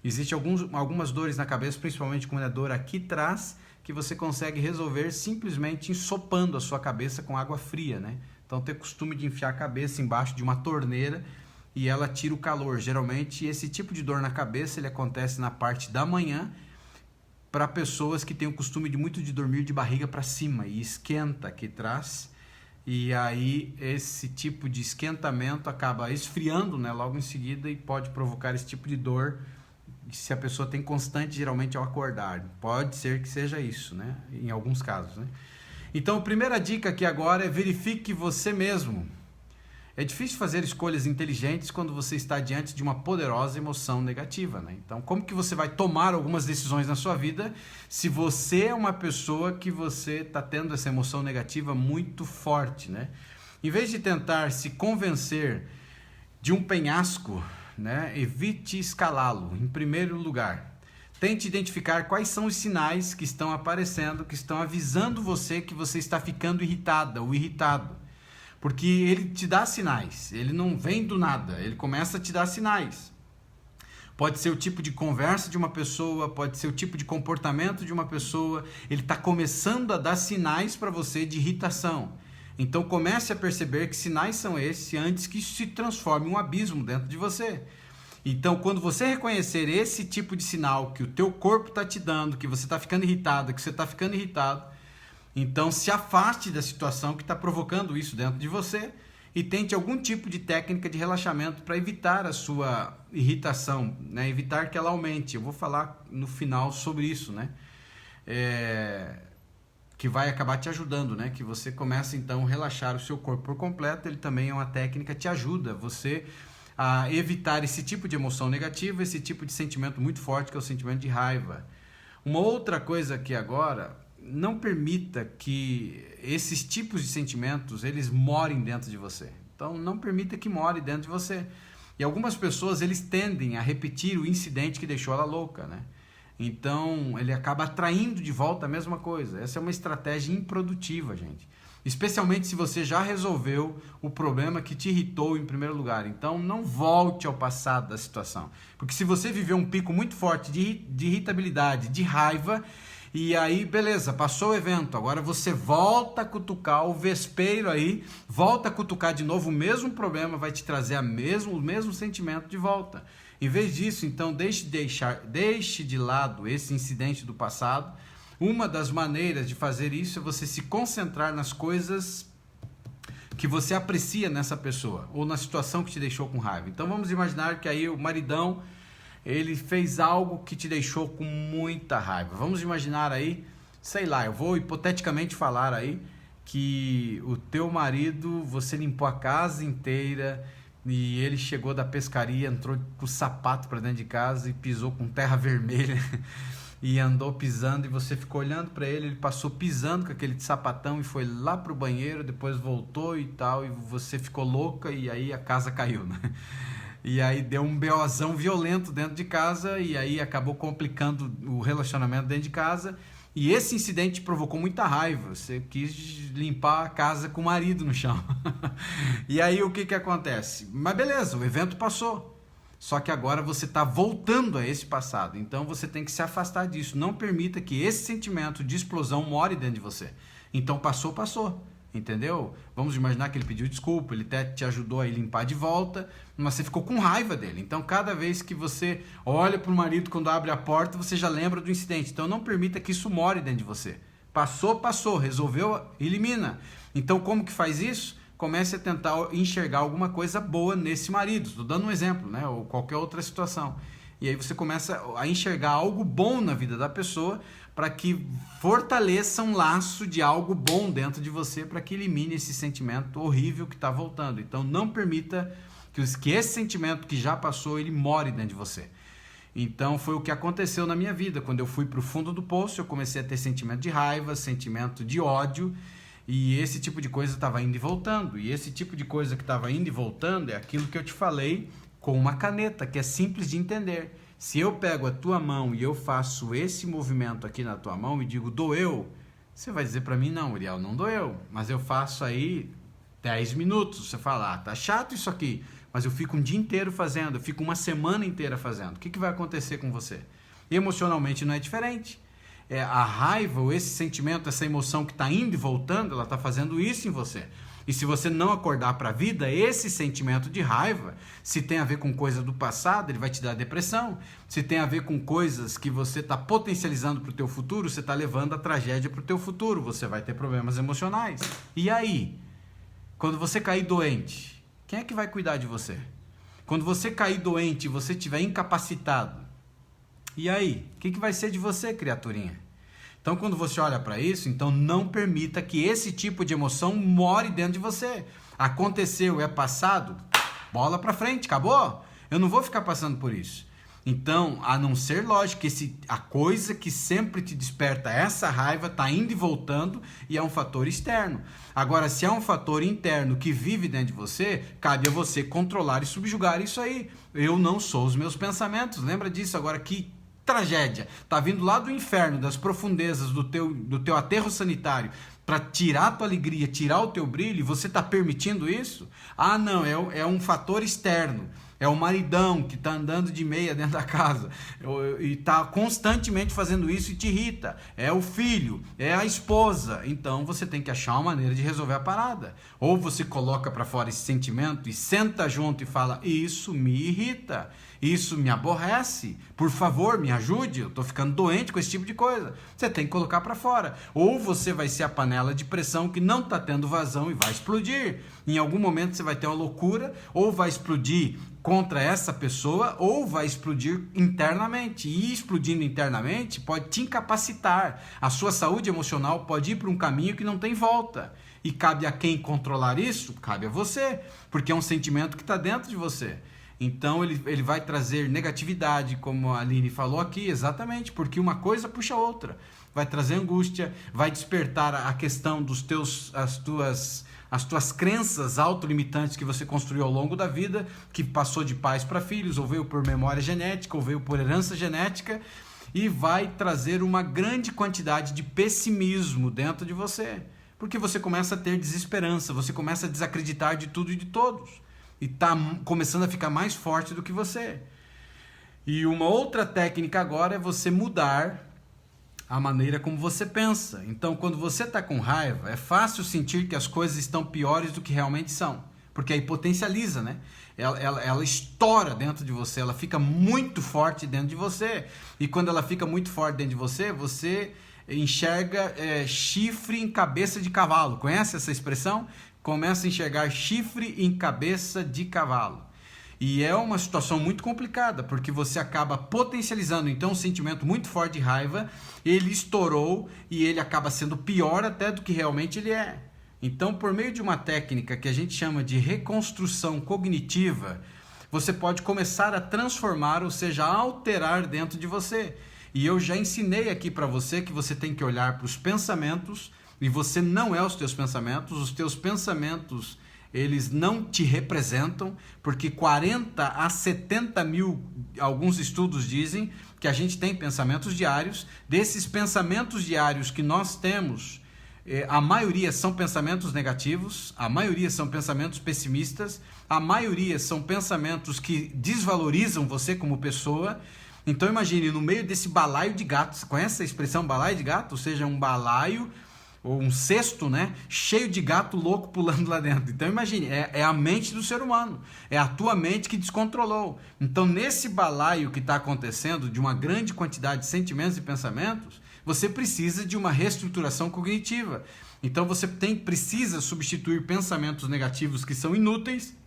[SPEAKER 1] Existem algumas dores na cabeça, principalmente quando é dor aqui atrás, que você consegue resolver simplesmente ensopando a sua cabeça com água fria, né? Então ter costume de enfiar a cabeça embaixo de uma torneira e ela tira o calor. Geralmente esse tipo de dor na cabeça ele acontece na parte da manhã para pessoas que têm o costume de muito de dormir de barriga para cima e esquenta aqui atrás. E aí esse tipo de esquentamento acaba esfriando, né, logo em seguida e pode provocar esse tipo de dor se a pessoa tem constante, geralmente ao acordar. Pode ser que seja isso, né, em alguns casos, né? Então a primeira dica aqui agora é verifique você mesmo. É difícil fazer escolhas inteligentes quando você está diante de uma poderosa emoção negativa, né? Então, como que você vai tomar algumas decisões na sua vida se você é uma pessoa que você está tendo essa emoção negativa muito forte, né? Em vez de tentar se convencer de um penhasco, né, evite escalá-lo, em primeiro lugar. Tente identificar quais são os sinais que estão aparecendo, que estão avisando você que você está ficando irritada ou irritado. Porque ele te dá sinais, ele não vem do nada, ele começa a te dar sinais. Pode ser o tipo de conversa de uma pessoa, pode ser o tipo de comportamento de uma pessoa, ele está começando a dar sinais para você de irritação. Então comece a perceber que sinais são esses antes que isso se transforme em um abismo dentro de você. Então quando você reconhecer esse tipo de sinal que o teu corpo está te dando, que você está ficando irritado, que você está ficando irritado, então se afaste da situação que está provocando isso dentro de você e tente algum tipo de técnica de relaxamento para evitar a sua irritação, né? Evitar que ela aumente. Eu vou falar no final sobre isso, né? Que vai acabar te ajudando, né? Que você começa então a relaxar o seu corpo por completo. Ele também é uma técnica que te ajuda você a evitar esse tipo de emoção negativa, esse tipo de sentimento muito forte que é o sentimento de raiva. Uma outra coisa aqui agora, não permita que esses tipos de sentimentos eles morem dentro de você. Então não permita que more dentro de você. E algumas pessoas eles tendem a repetir o incidente que deixou ela louca, né? Então ele acaba atraindo de volta a mesma coisa. Essa é uma estratégia improdutiva, gente. especialmente se você já resolveu o problema que te irritou em primeiro lugar. Então não volte ao passado da situação, porque se você viveu um pico muito forte de irritabilidade, de raiva, e aí beleza, passou o evento, agora você volta a cutucar o vespeiro aí, volta a cutucar de novo o mesmo problema, vai te trazer o mesmo sentimento de volta. Em vez disso, então, deixe de lado esse incidente do passado. Uma das maneiras de fazer isso é você se concentrar nas coisas que você aprecia nessa pessoa, ou na situação que te deixou com raiva. Então vamos imaginar que aí o maridão, ele fez algo que te deixou com muita raiva. Vamos imaginar aí, sei lá, eu vou hipoteticamente falar aí que o teu marido, você limpou a casa inteira, e ele chegou da pescaria, entrou com o sapato para dentro de casa e pisou com terra vermelha e andou pisando, e você ficou olhando para ele passou pisando com aquele sapatão e foi lá pro banheiro, depois voltou e tal, e você ficou louca, e aí a casa caiu, né? E aí deu um BOzão violento dentro de casa, e aí acabou complicando o relacionamento dentro de casa. E esse incidente provocou muita raiva. Você quis limpar a casa com o marido no chão. E aí o que acontece? Mas beleza, o evento passou. Só que agora você está voltando a esse passado. Então você tem que se afastar disso. Não permita que esse sentimento de explosão more dentro de você. Então passou, passou. Entendeu? Vamos imaginar que ele pediu desculpa, ele até te ajudou a limpar de volta, mas você ficou com raiva dele. Então cada vez que você olha para o marido quando abre a porta, você já lembra do incidente. Então não permita que isso more dentro de você. Passou, passou, resolveu, elimina. Então como que faz isso? Comece a tentar enxergar alguma coisa boa nesse marido. Estou dando um exemplo, né? Ou qualquer outra situação. E aí você começa a enxergar algo bom na vida da pessoa, para que fortaleça um laço de algo bom dentro de você, para que elimine esse sentimento horrível que está voltando. Então não permita que esse sentimento que já passou, ele more dentro de você. Então foi o que aconteceu na minha vida. Quando eu fui para o fundo do poço, eu comecei a ter sentimento de raiva, sentimento de ódio, e esse tipo de coisa estava indo e voltando. E esse tipo de coisa que estava indo e voltando é aquilo que eu te falei com uma caneta, que é simples de entender. Se eu pego a tua mão e eu faço esse movimento aqui na tua mão e digo, doeu, você vai dizer para mim, não, Uriel, não doeu. Mas eu faço aí 10 minutos. Você fala, tá chato isso aqui, mas eu fico um dia inteiro fazendo, eu fico uma semana inteira fazendo. O que vai acontecer com você? Emocionalmente não é diferente. A raiva, ou esse sentimento, essa emoção que está indo e voltando, ela está fazendo isso em você. E se você não acordar para a vida, esse sentimento de raiva, se tem a ver com coisa do passado, ele vai te dar depressão. Se tem a ver com coisas que você está potencializando para o teu futuro, você está levando a tragédia para o teu futuro. Você vai ter problemas emocionais. E aí? Quando você cair doente, quem é que vai cuidar de você? Quando você cair doente e você estiver incapacitado, e aí? O que vai ser de você, criaturinha? Então, quando você olha para isso, então não permita que esse tipo de emoção more dentro de você. Aconteceu, é passado, bola para frente, acabou. Eu não vou ficar passando por isso. Então, a não ser, lógico, que a coisa que sempre te desperta essa raiva está indo e voltando e é um fator externo. Agora, se é um fator interno que vive dentro de você, cabe a você controlar e subjugar isso aí. Eu não sou os meus pensamentos, lembra disso. Agora, que tragédia, tá vindo lá do inferno, das profundezas do teu aterro sanitário, para tirar a tua alegria, tirar o teu brilho, e você tá permitindo isso? Ah, não, é um fator externo. É o maridão que está andando de meia dentro da casa e está constantemente fazendo isso e te irrita. É o filho, é a esposa. Então você tem que achar uma maneira de resolver a parada. Ou você coloca para fora esse sentimento e senta junto e fala, isso me irrita, isso me aborrece, por favor, me ajude, eu estou ficando doente com esse tipo de coisa. Você tem que colocar para fora. Ou você vai ser a panela de pressão que não está tendo vazão e vai explodir. Em algum momento você vai ter uma loucura, ou vai explodir contra essa pessoa, ou vai explodir internamente. E explodindo internamente pode te incapacitar. A sua saúde emocional pode ir para um caminho que não tem volta. E cabe a quem controlar isso? Cabe a você, porque é um sentimento que está dentro de você. Então ele vai trazer negatividade, como a Aline falou aqui, exatamente, porque uma coisa puxa a outra. Vai trazer angústia, vai despertar a questão as tuas crenças autolimitantes que você construiu ao longo da vida, que passou de pais para filhos, ou veio por memória genética, ou veio por herança genética, e vai trazer uma grande quantidade de pessimismo dentro de você. Porque você começa a ter desesperança, você começa a desacreditar de tudo e de todos. E está começando a ficar mais forte do que você. E uma outra técnica agora é você mudar a maneira como você pensa. Então, quando você está com raiva, é fácil sentir que as coisas estão piores do que realmente são. Porque aí potencializa, né? Ela estoura dentro de você, ela fica muito forte dentro de você. E quando ela fica muito forte dentro de você, você enxerga chifre em cabeça de cavalo. Conhece essa expressão? Começa a enxergar chifre em cabeça de cavalo. E é uma situação muito complicada, porque você acaba potencializando, então, um sentimento muito forte de raiva, ele estourou e ele acaba sendo pior até do que realmente ele é. Então, por meio de uma técnica que a gente chama de reconstrução cognitiva, você pode começar a transformar, ou seja, alterar dentro de você. E eu já ensinei aqui para você que você tem que olhar para os pensamentos, e você não é os teus pensamentos eles não te representam, porque 40 a 70 mil, alguns estudos dizem que a gente tem pensamentos diários. Desses pensamentos diários que nós temos, a maioria são pensamentos negativos, a maioria são pensamentos pessimistas, a maioria são pensamentos que desvalorizam você como pessoa. Então imagine, no meio desse balaio de gatos, você conhece a expressão balaio de gato? Ou seja, um balaio ou um cesto, né, cheio de gato louco pulando lá dentro. Então imagine, é a mente do ser humano, é a tua mente que descontrolou. Então nesse balaio que está acontecendo, de uma grande quantidade de sentimentos e pensamentos, você precisa de uma reestruturação cognitiva. Então você precisa substituir pensamentos negativos que são inúteis,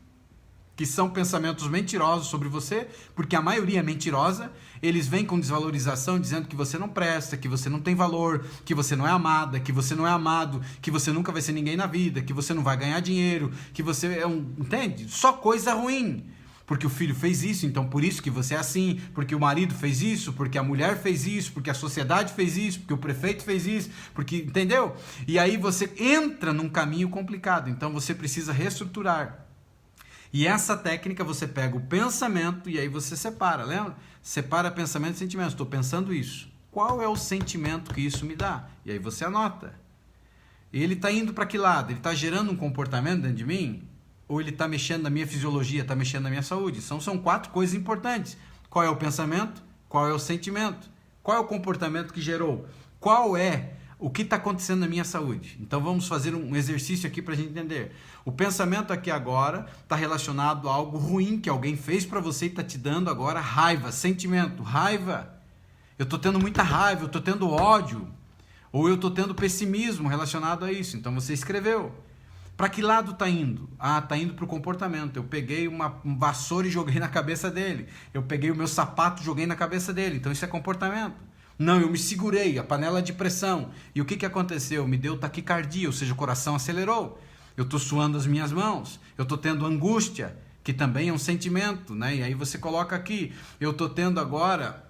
[SPEAKER 1] que são pensamentos mentirosos sobre você, porque a maioria é mentirosa. Eles vêm com desvalorização, dizendo que você não presta, que você não tem valor, que você não é amada, que você não é amado, que você nunca vai ser ninguém na vida, que você não vai ganhar dinheiro, que você é um... Entende? Só coisa ruim. Porque o filho fez isso, então por isso que você é assim, porque o marido fez isso, porque a mulher fez isso, porque a sociedade fez isso, porque o prefeito fez isso, porque... Entendeu? E aí você entra num caminho complicado, então você precisa reestruturar. E essa técnica você pega o pensamento e aí você separa, lembra? Separa pensamento e sentimento. Estou pensando isso. Qual é o sentimento que isso me dá? E aí você anota. Ele está indo para que lado? Ele está gerando um comportamento dentro de mim? Ou ele está mexendo na minha fisiologia, está mexendo na minha saúde? São 4 coisas importantes. Qual é o pensamento? Qual é o sentimento? Qual é o comportamento que gerou? Qual é o que está acontecendo na minha saúde? Então vamos fazer um exercício aqui para a gente entender. O pensamento aqui agora está relacionado a algo ruim que alguém fez para você e está te dando agora raiva, sentimento, raiva. Eu estou tendo muita raiva, eu estou tendo ódio, ou eu estou tendo pessimismo relacionado a isso. Então você escreveu. Para que lado está indo? Ah, está indo para o comportamento. Eu peguei uma vassoura e joguei na cabeça dele. Eu peguei o meu sapato e joguei na cabeça dele. Então isso é comportamento. Não, eu me segurei, a panela de pressão. E o que aconteceu? Me deu taquicardia, ou seja, o coração acelerou. Eu estou suando as minhas mãos. Eu estou tendo angústia, que também é um sentimento, né? E aí você coloca aqui, eu estou tendo agora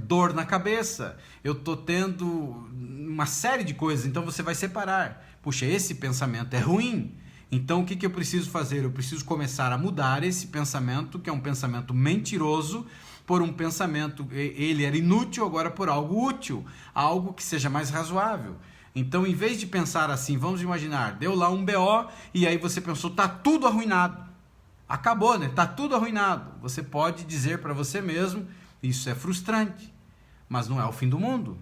[SPEAKER 1] dor na cabeça. Eu estou tendo uma série de coisas. Então você vai separar. Puxa, esse pensamento é ruim. Então o que eu preciso fazer? Eu preciso começar a mudar esse pensamento, que é um pensamento mentiroso, por um pensamento, ele era inútil, agora por algo útil, algo que seja mais razoável. Então, em vez de pensar assim, vamos imaginar, deu lá um BO e aí você pensou, tá tudo arruinado. Acabou, né? Tá tudo arruinado. Você pode dizer para você mesmo, isso é frustrante, mas não é o fim do mundo.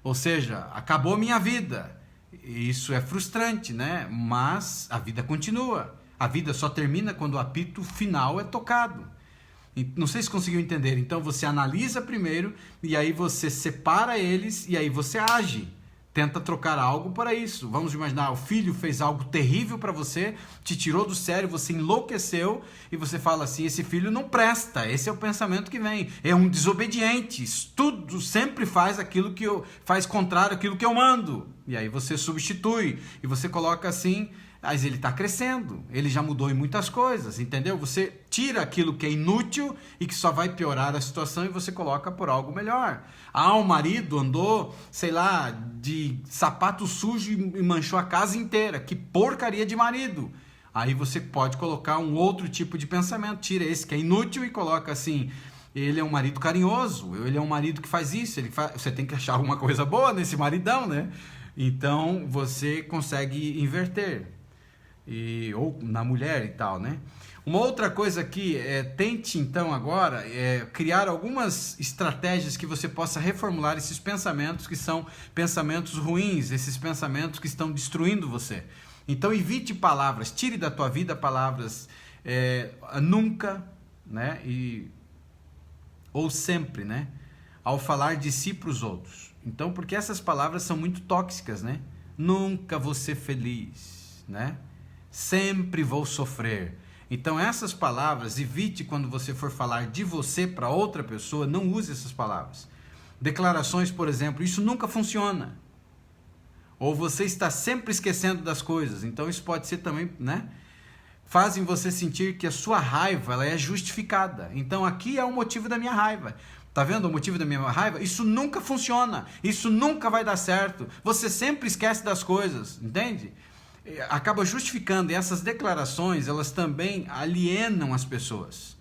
[SPEAKER 1] Ou seja, acabou minha vida. Isso é frustrante, né? Mas a vida continua. A vida só termina quando o apito final é tocado. Não sei se conseguiu entender. Então você analisa primeiro e aí você separa eles e aí você age. Tenta trocar algo para isso. Vamos imaginar, o filho fez algo terrível para você, te tirou do sério, você enlouqueceu e você fala assim, esse filho não presta. Esse é o pensamento que vem. É um desobediente. Tudo sempre faz aquilo que faz contrário àquilo que eu mando. E aí você substitui e você coloca assim, mas ele está crescendo, ele já mudou em muitas coisas, entendeu? Você tira aquilo que é inútil e que só vai piorar a situação e você coloca por algo melhor. Ah, o marido andou, sei lá, de sapato sujo e manchou a casa inteira. Que porcaria de marido! Aí você pode colocar um outro tipo de pensamento, tira esse que é inútil e coloca assim, ele é um marido carinhoso, ele é um marido que faz isso, você tem que achar alguma coisa boa nesse maridão, né? Então você consegue inverter. Ou na mulher e tal, né? Uma outra coisa aqui tente então agora criar algumas estratégias que você possa reformular esses pensamentos que são pensamentos ruins, esses pensamentos que estão destruindo você. Então evite palavras, tire da tua vida palavras nunca, né? Ou sempre, né? Ao falar de si para os outros. Então, porque essas palavras são muito tóxicas, né? Nunca vou ser feliz, né? Sempre vou sofrer. Então essas palavras, evite quando você for falar de você para outra pessoa, não use essas palavras. Declarações, por exemplo, isso nunca funciona. Ou você está sempre esquecendo das coisas. Então isso pode ser também, né? Fazem você sentir que a sua raiva ela é justificada. Então aqui é o motivo da minha raiva. Tá vendo o motivo da minha raiva? Isso nunca funciona. Isso nunca vai dar certo. Você sempre esquece das coisas, entende? Acaba justificando, e essas declarações elas também alienam as pessoas,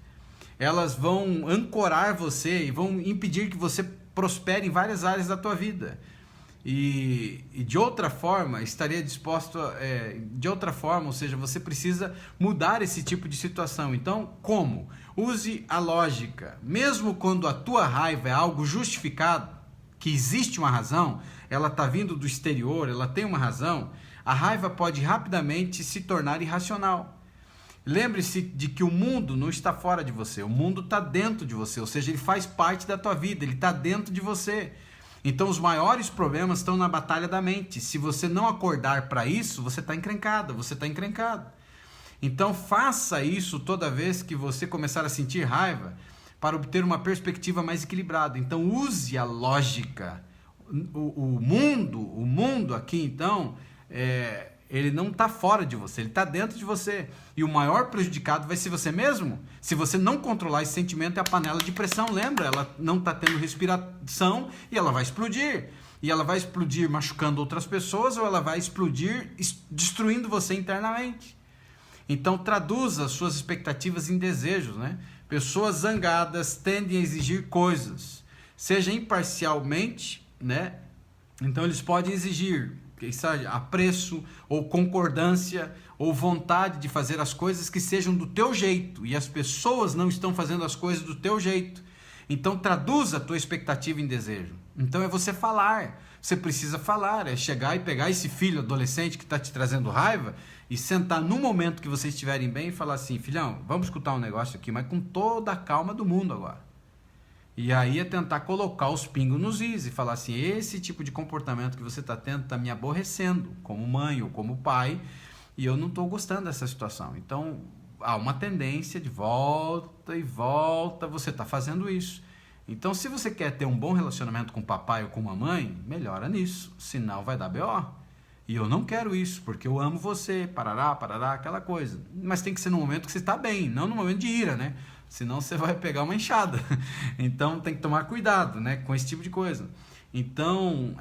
[SPEAKER 1] elas vão ancorar você e vão impedir que você prospere em várias áreas da tua vida, e de outra forma estaria disposto de outra forma, ou seja, você precisa mudar esse tipo de situação. Então como? Use a lógica, mesmo quando a tua raiva é algo justificado, que existe uma razão, ela está vindo do exterior, ela tem uma razão. A raiva pode rapidamente se tornar irracional. Lembre-se de que o mundo não está fora de você, o mundo está dentro de você, ou seja, ele faz parte da tua vida, ele está dentro de você. Então os maiores problemas estão na batalha da mente. Se você não acordar para isso, você está encrencado, você está encrencado. Então faça isso toda vez que você começar a sentir raiva, para obter uma perspectiva mais equilibrada. Então use a lógica. O mundo aqui então... ele não está fora de você, ele está dentro de você. E o maior prejudicado vai ser você mesmo. Se você não controlar esse sentimento, é a panela de pressão, lembra? Ela não está tendo respiração e ela vai explodir. E ela vai explodir machucando outras pessoas, ou ela vai explodir destruindo você internamente. Então traduza as suas expectativas em desejos, né? Pessoas zangadas tendem a exigir coisas, seja imparcialmente, né? Então eles podem exigir apreço, ou concordância, ou vontade de fazer as coisas que sejam do teu jeito, e as pessoas não estão fazendo as coisas do teu jeito. Então traduza a tua expectativa em desejo. Então é você falar, você precisa falar, é chegar e pegar esse filho adolescente que está te trazendo raiva e sentar no momento que vocês estiverem bem e falar assim: filhão, vamos escutar um negócio aqui, mas com toda a calma do mundo agora. E aí é tentar colocar os pingos nos is e falar assim: esse tipo de comportamento que você está tendo está me aborrecendo como mãe ou como pai, e eu não estou gostando dessa situação. Então há uma tendência de volta e volta, você está fazendo isso. Então se você quer ter um bom relacionamento com o papai ou com a mãe, melhora nisso, senão vai dar BO. E eu não quero isso, porque eu amo você, parará, parará, aquela coisa. Mas tem que ser no momento que você está bem, não no momento de ira, né? Senão você vai pegar uma enxada. Então tem que tomar cuidado, né, com esse tipo de coisa. Então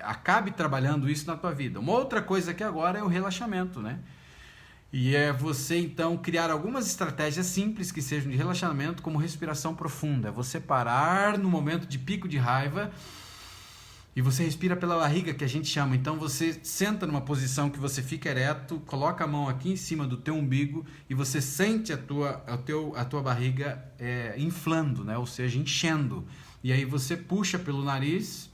[SPEAKER 1] acabe trabalhando isso na tua vida. Uma outra coisa aqui agora é o relaxamento, né? E é você então criar algumas estratégias simples que sejam de relaxamento, como respiração profunda. É você parar no momento de pico de raiva e você respira pela barriga, que a gente chama. Então você senta numa posição que você fica ereto, coloca a mão aqui em cima do teu umbigo e você sente a tua barriga inflando, né? Ou seja, enchendo. E aí você puxa pelo nariz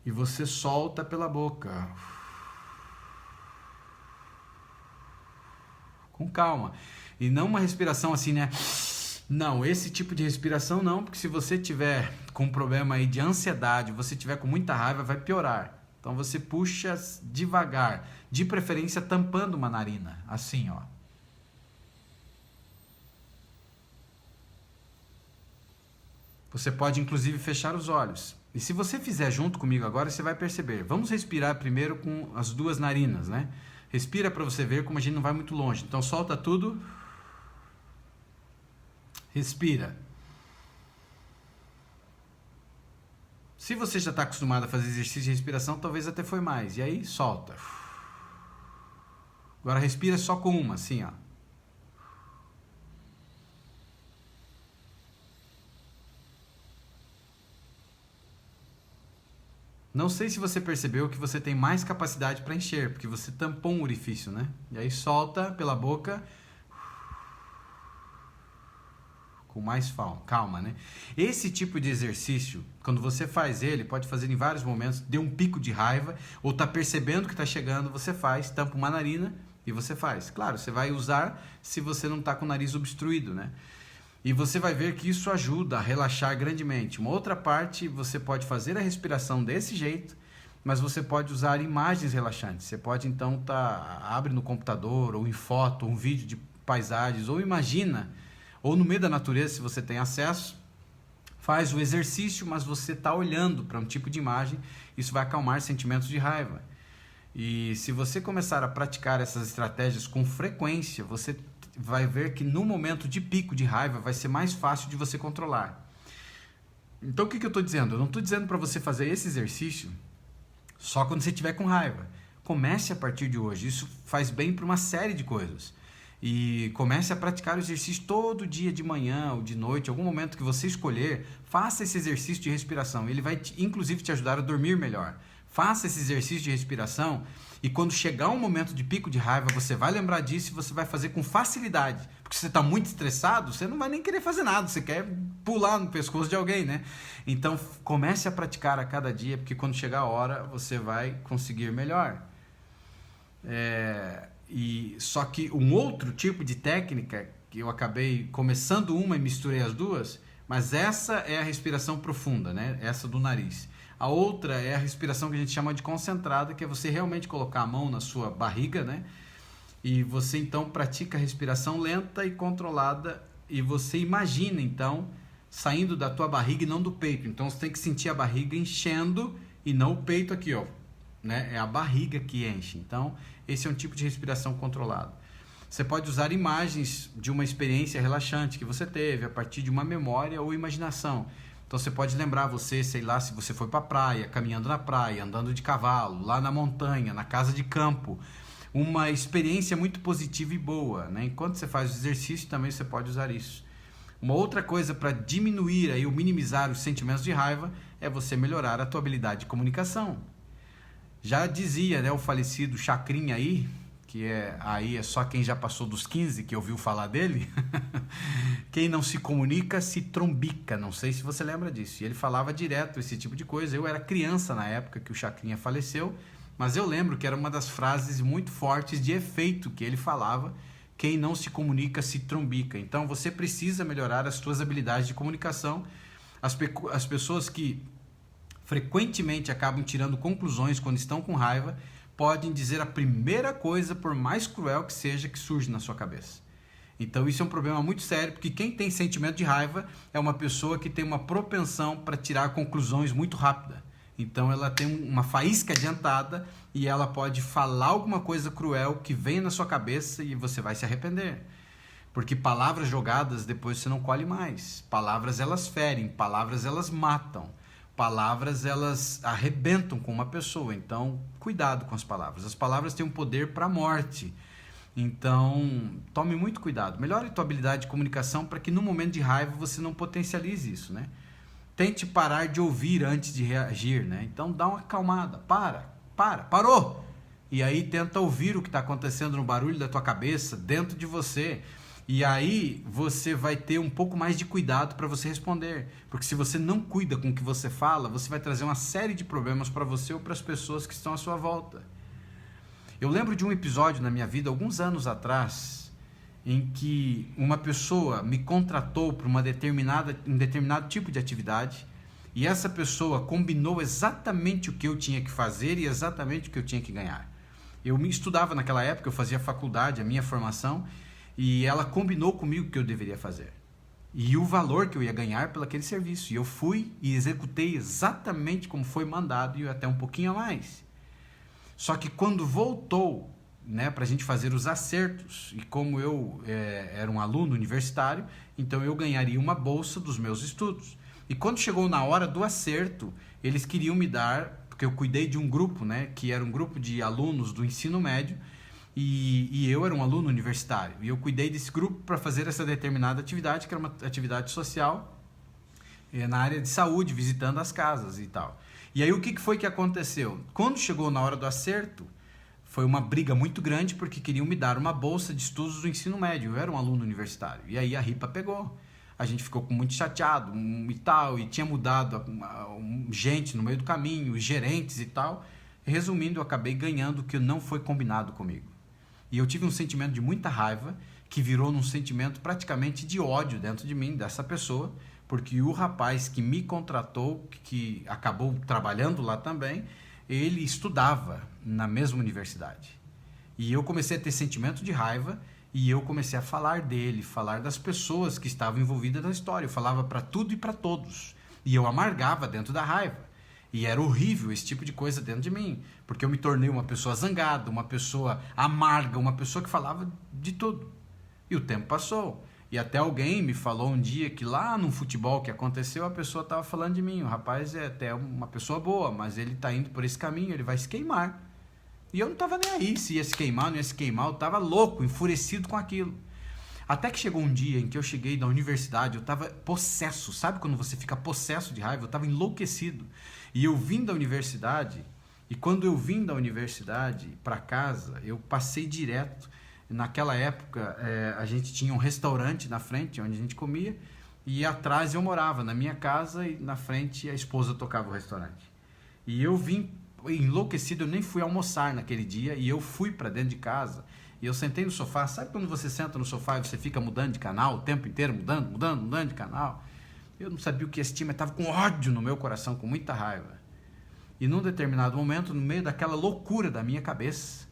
[SPEAKER 1] e você solta pela boca. Com calma. E não uma respiração assim, né? Não, esse tipo de respiração não, porque se você tiver com um problema aí de ansiedade, você tiver com muita raiva, vai piorar. Então você puxa devagar, de preferência tampando uma narina, assim, ó. Você pode inclusive fechar os olhos. E se você fizer junto comigo agora, você vai perceber. Vamos respirar primeiro com as duas narinas, né? Respira para você ver como a gente não vai muito longe. Então solta tudo. Respira. Se você já está acostumado a fazer exercício de respiração, talvez até foi mais. E aí, solta. Agora respira só com uma, assim, ó. Não sei se você percebeu que você tem mais capacidade para encher, porque você tampou um orifício, né? E aí solta pela boca com mais calma, né? Esse tipo de exercício, quando você faz ele, pode fazer em vários momentos, dê um pico de raiva, ou tá percebendo que tá chegando, você faz, tampa uma narina e você faz. Claro, você vai usar se você não tá com o nariz obstruído, né? E você vai ver que isso ajuda a relaxar grandemente. Uma outra parte, você pode fazer a respiração desse jeito, mas você pode usar imagens relaxantes. Você pode então abre no computador, ou em foto, um vídeo de paisagens, ou imagina, ou no meio da natureza, se você tem acesso, faz o exercício, mas você está olhando para um tipo de imagem, isso vai acalmar sentimentos de raiva. E se você começar a praticar essas estratégias com frequência, você vai ver que no momento de pico de raiva vai ser mais fácil de você controlar. Então o que eu estou dizendo? Eu não estou dizendo para você fazer esse exercício só quando você estiver com raiva. Comece a partir de hoje. Isso faz bem para uma série de coisas. E comece a praticar o exercício todo dia de manhã ou de noite, algum momento que você escolher, faça esse exercício de respiração. Ele vai inclusive te ajudar a dormir melhor. Faça esse exercício de respiração e quando chegar um momento de pico de raiva, você vai lembrar disso e você vai fazer com facilidade. Porque se você está muito estressado, você não vai nem querer fazer nada, você quer pular no pescoço de alguém, né? Então comece a praticar a cada dia, porque quando chegar a hora, você vai conseguir melhor. Só que um outro tipo de técnica, que eu acabei começando uma e misturei as duas, mas essa é a respiração profunda, né? Essa do nariz. A outra é a respiração que a gente chama de concentrada, que é você realmente colocar a mão na sua barriga, né? E você então pratica a respiração lenta e controlada e você imagina então saindo da tua barriga e não do peito. Então você tem que sentir a barriga enchendo e não o peito aqui, ó, né? É a barriga que enche. Então esse é um tipo de respiração controlada. Você pode usar imagens de uma experiência relaxante que você teve a partir de uma memória ou imaginação. Então você pode lembrar sei lá, se você foi para a praia, caminhando na praia, andando de cavalo, lá na montanha, na casa de campo. Uma experiência muito positiva e boa, né? Enquanto você faz o exercício, também você pode usar isso. Uma outra coisa para diminuir aí, ou minimizar os sentimentos de raiva é você melhorar a tua habilidade de comunicação. Já dizia, né, o falecido Chacrinha aí, que é só quem já passou dos 15 que ouviu falar dele, quem não se comunica se trombica, não sei se você lembra disso, e ele falava direto esse tipo de coisa. Eu era criança na época que o Chacrinha faleceu, mas eu lembro que era uma das frases muito fortes de efeito que ele falava: quem não se comunica se trombica. Então você precisa melhorar as suas habilidades de comunicação. As pessoas que frequentemente acabam tirando conclusões quando estão com raiva podem dizer a primeira coisa, por mais cruel que seja, que surge na sua cabeça. Então isso é um problema muito sério, porque quem tem sentimento de raiva é uma pessoa que tem uma propensão para tirar conclusões muito rápida. Então ela tem uma faísca adiantada e ela pode falar alguma coisa cruel que vem na sua cabeça e você vai se arrepender. Porque palavras jogadas depois você não colhe mais. Palavras elas ferem, palavras elas matam. Palavras elas arrebentam com uma pessoa. Então cuidado com as palavras. As palavras têm um poder para a morte. Então tome muito cuidado. Melhore a tua habilidade de comunicação para que no momento de raiva você não potencialize isso, né? Tente parar de ouvir antes de reagir, né? Então dá uma acalmada, parou! E aí tenta ouvir o que está acontecendo no barulho da tua cabeça, dentro de você. E aí você vai ter um pouco mais de cuidado para você responder. Porque se você não cuida com o que você fala, você vai trazer uma série de problemas para você ou para as pessoas que estão à sua volta. Eu lembro de um episódio na minha vida, alguns anos atrás, em que uma pessoa me contratou para um determinado tipo de atividade e essa pessoa combinou exatamente o que eu tinha que fazer e exatamente o que eu tinha que ganhar. Eu me estudava naquela época, eu fazia faculdade, a minha formação, e ela combinou comigo o que eu deveria fazer e o valor que eu ia ganhar pelo aquele serviço. E eu fui e executei exatamente como foi mandado e até um pouquinho a mais. Só que quando voltou, né, para a gente fazer os acertos, e como eu era um aluno universitário, então eu ganharia uma bolsa dos meus estudos. E quando chegou na hora do acerto, eles queriam me dar, porque eu cuidei de um grupo, né, que era um grupo de alunos do ensino médio, e eu era um aluno universitário, e eu cuidei desse grupo para fazer essa determinada atividade, que era uma atividade social na área de saúde, visitando as casas e tal. E aí o que foi que aconteceu? Quando chegou na hora do acerto, foi uma briga muito grande porque queriam me dar uma bolsa de estudos do ensino médio. Eu era um aluno universitário. E aí a ripa pegou. A gente ficou muito chateado e tal, e tinha mudado gente no meio do caminho, gerentes e tal. Resumindo, eu acabei ganhando o que não foi combinado comigo. E eu tive um sentimento de muita raiva, que virou num sentimento praticamente de ódio dentro de mim, dessa pessoa, porque o rapaz que me contratou, que acabou trabalhando lá também, ele estudava na mesma universidade. E eu comecei a ter sentimento de raiva, e eu comecei a falar dele, falar das pessoas que estavam envolvidas na história. Eu falava para tudo e para todos. E eu amargava dentro da raiva. E era horrível esse tipo de coisa dentro de mim, porque eu me tornei uma pessoa zangada, uma pessoa amarga, uma pessoa que falava de tudo. E o tempo passou. E até alguém me falou um dia que lá no futebol que aconteceu, a pessoa estava falando de mim. O rapaz é até uma pessoa boa, mas ele está indo por esse caminho, ele vai se queimar. E eu não estava nem aí se ia se queimar, não ia se queimar. Eu estava louco, enfurecido com aquilo. Até que chegou um dia em que eu cheguei da universidade, eu estava possesso. Sabe quando você fica possesso de raiva? Eu estava enlouquecido. E eu vim da universidade, e quando eu vim da universidade para casa, eu passei direto. Naquela época, a gente tinha um restaurante na frente, onde a gente comia, e atrás eu morava, na minha casa, e na frente a esposa tocava o restaurante. E eu vim enlouquecido, eu nem fui almoçar naquele dia, e eu fui para dentro de casa, e eu sentei no sofá. Sabe quando você senta no sofá e você fica mudando de canal o tempo inteiro, mudando de canal? Eu não sabia o que esse time, estava com ódio no meu coração, com muita raiva. E num determinado momento, no meio daquela loucura da minha cabeça,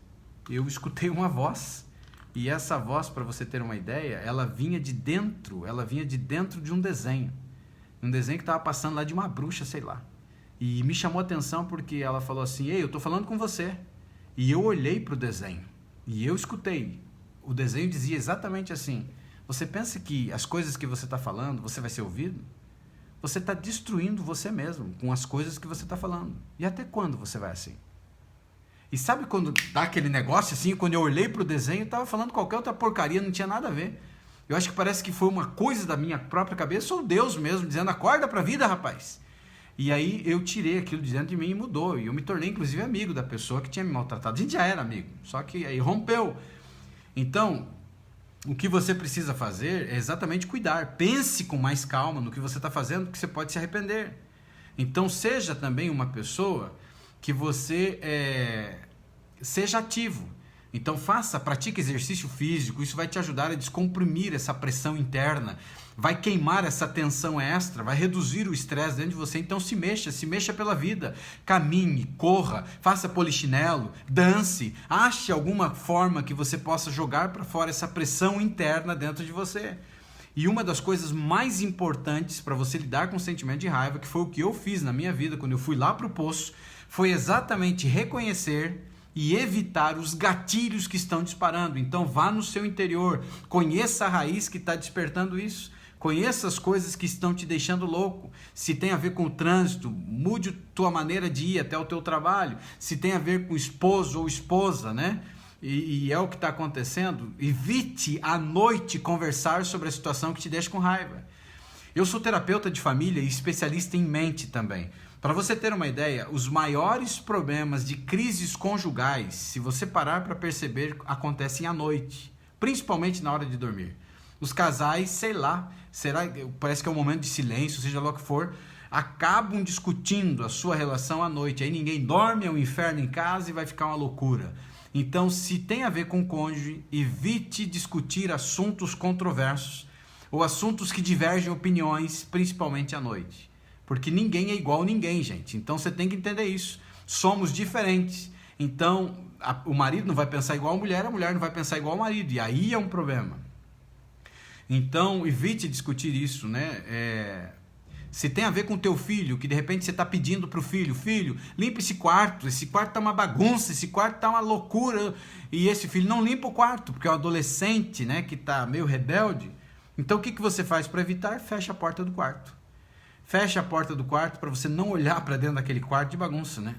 [SPEAKER 1] eu escutei uma voz. E essa voz, para você ter uma ideia, ela vinha de dentro de um desenho. Um desenho que estava passando lá de uma bruxa, sei lá. E me chamou a atenção porque ela falou assim: ei, eu estou falando com você. E eu olhei para o desenho e eu escutei. O desenho dizia exatamente assim: você pensa que as coisas que você está falando, você vai ser ouvido? Você está destruindo você mesmo com as coisas que você está falando. E até quando você vai assim? E sabe quando dá aquele negócio assim, quando eu olhei pro desenho, eu tava falando qualquer outra porcaria, não tinha nada a ver. Eu acho que parece que foi uma coisa da minha própria cabeça, ou Deus mesmo, dizendo: acorda pra vida, rapaz. E aí eu tirei aquilo de dentro de mim e mudou. E eu me tornei, inclusive, amigo da pessoa que tinha me maltratado. A gente já era amigo, só que aí rompeu. Então, o que você precisa fazer é exatamente cuidar. Pense com mais calma no que você está fazendo, porque você pode se arrepender. Então, seja também uma pessoa que você seja ativo. Então pratique exercício físico, isso vai te ajudar a descomprimir essa pressão interna, vai queimar essa tensão extra, vai reduzir o estresse dentro de você. Então se mexa pela vida, caminhe, corra, faça polichinelo, dance, ache alguma forma que você possa jogar para fora essa pressão interna dentro de você. E uma das coisas mais importantes para você lidar com o sentimento de raiva, que foi o que eu fiz na minha vida quando eu fui lá para o poço, foi exatamente reconhecer e evitar os gatilhos que estão disparando. Então vá no seu interior, conheça a raiz que está despertando isso, conheça as coisas que estão te deixando louco. Se tem a ver com o trânsito, mude a tua maneira de ir até o teu trabalho. Se tem a ver com esposo ou esposa, né? E é o que está acontecendo, evite à noite conversar sobre a situação que te deixa com raiva. Eu sou terapeuta de família e especialista em mente também. Para você ter uma ideia, os maiores problemas de crises conjugais, se você parar para perceber, acontecem à noite, principalmente na hora de dormir. Os casais, sei lá, parece que é um momento de silêncio, seja lá o que for, acabam discutindo a sua relação à noite. Aí ninguém dorme, é um inferno em casa e vai ficar uma loucura. Então, se tem a ver com o cônjuge, evite discutir assuntos controversos ou assuntos que divergem opiniões, principalmente à noite. Porque ninguém é igual a ninguém, gente. Então você tem que entender isso. Somos diferentes. Então o marido não vai pensar igual a mulher não vai pensar igual ao marido. E aí é um problema. Então evite discutir isso, né? Se tem a ver com o teu filho, que de repente você está pedindo para o filho: filho, limpa esse quarto está uma bagunça, esse quarto está uma loucura. E esse filho não limpa o quarto, porque é um adolescente, né, que está meio rebelde. Então o que você faz para evitar? Fecha a porta do quarto. Fecha a porta do quarto para você não olhar para dentro daquele quarto de bagunça, né?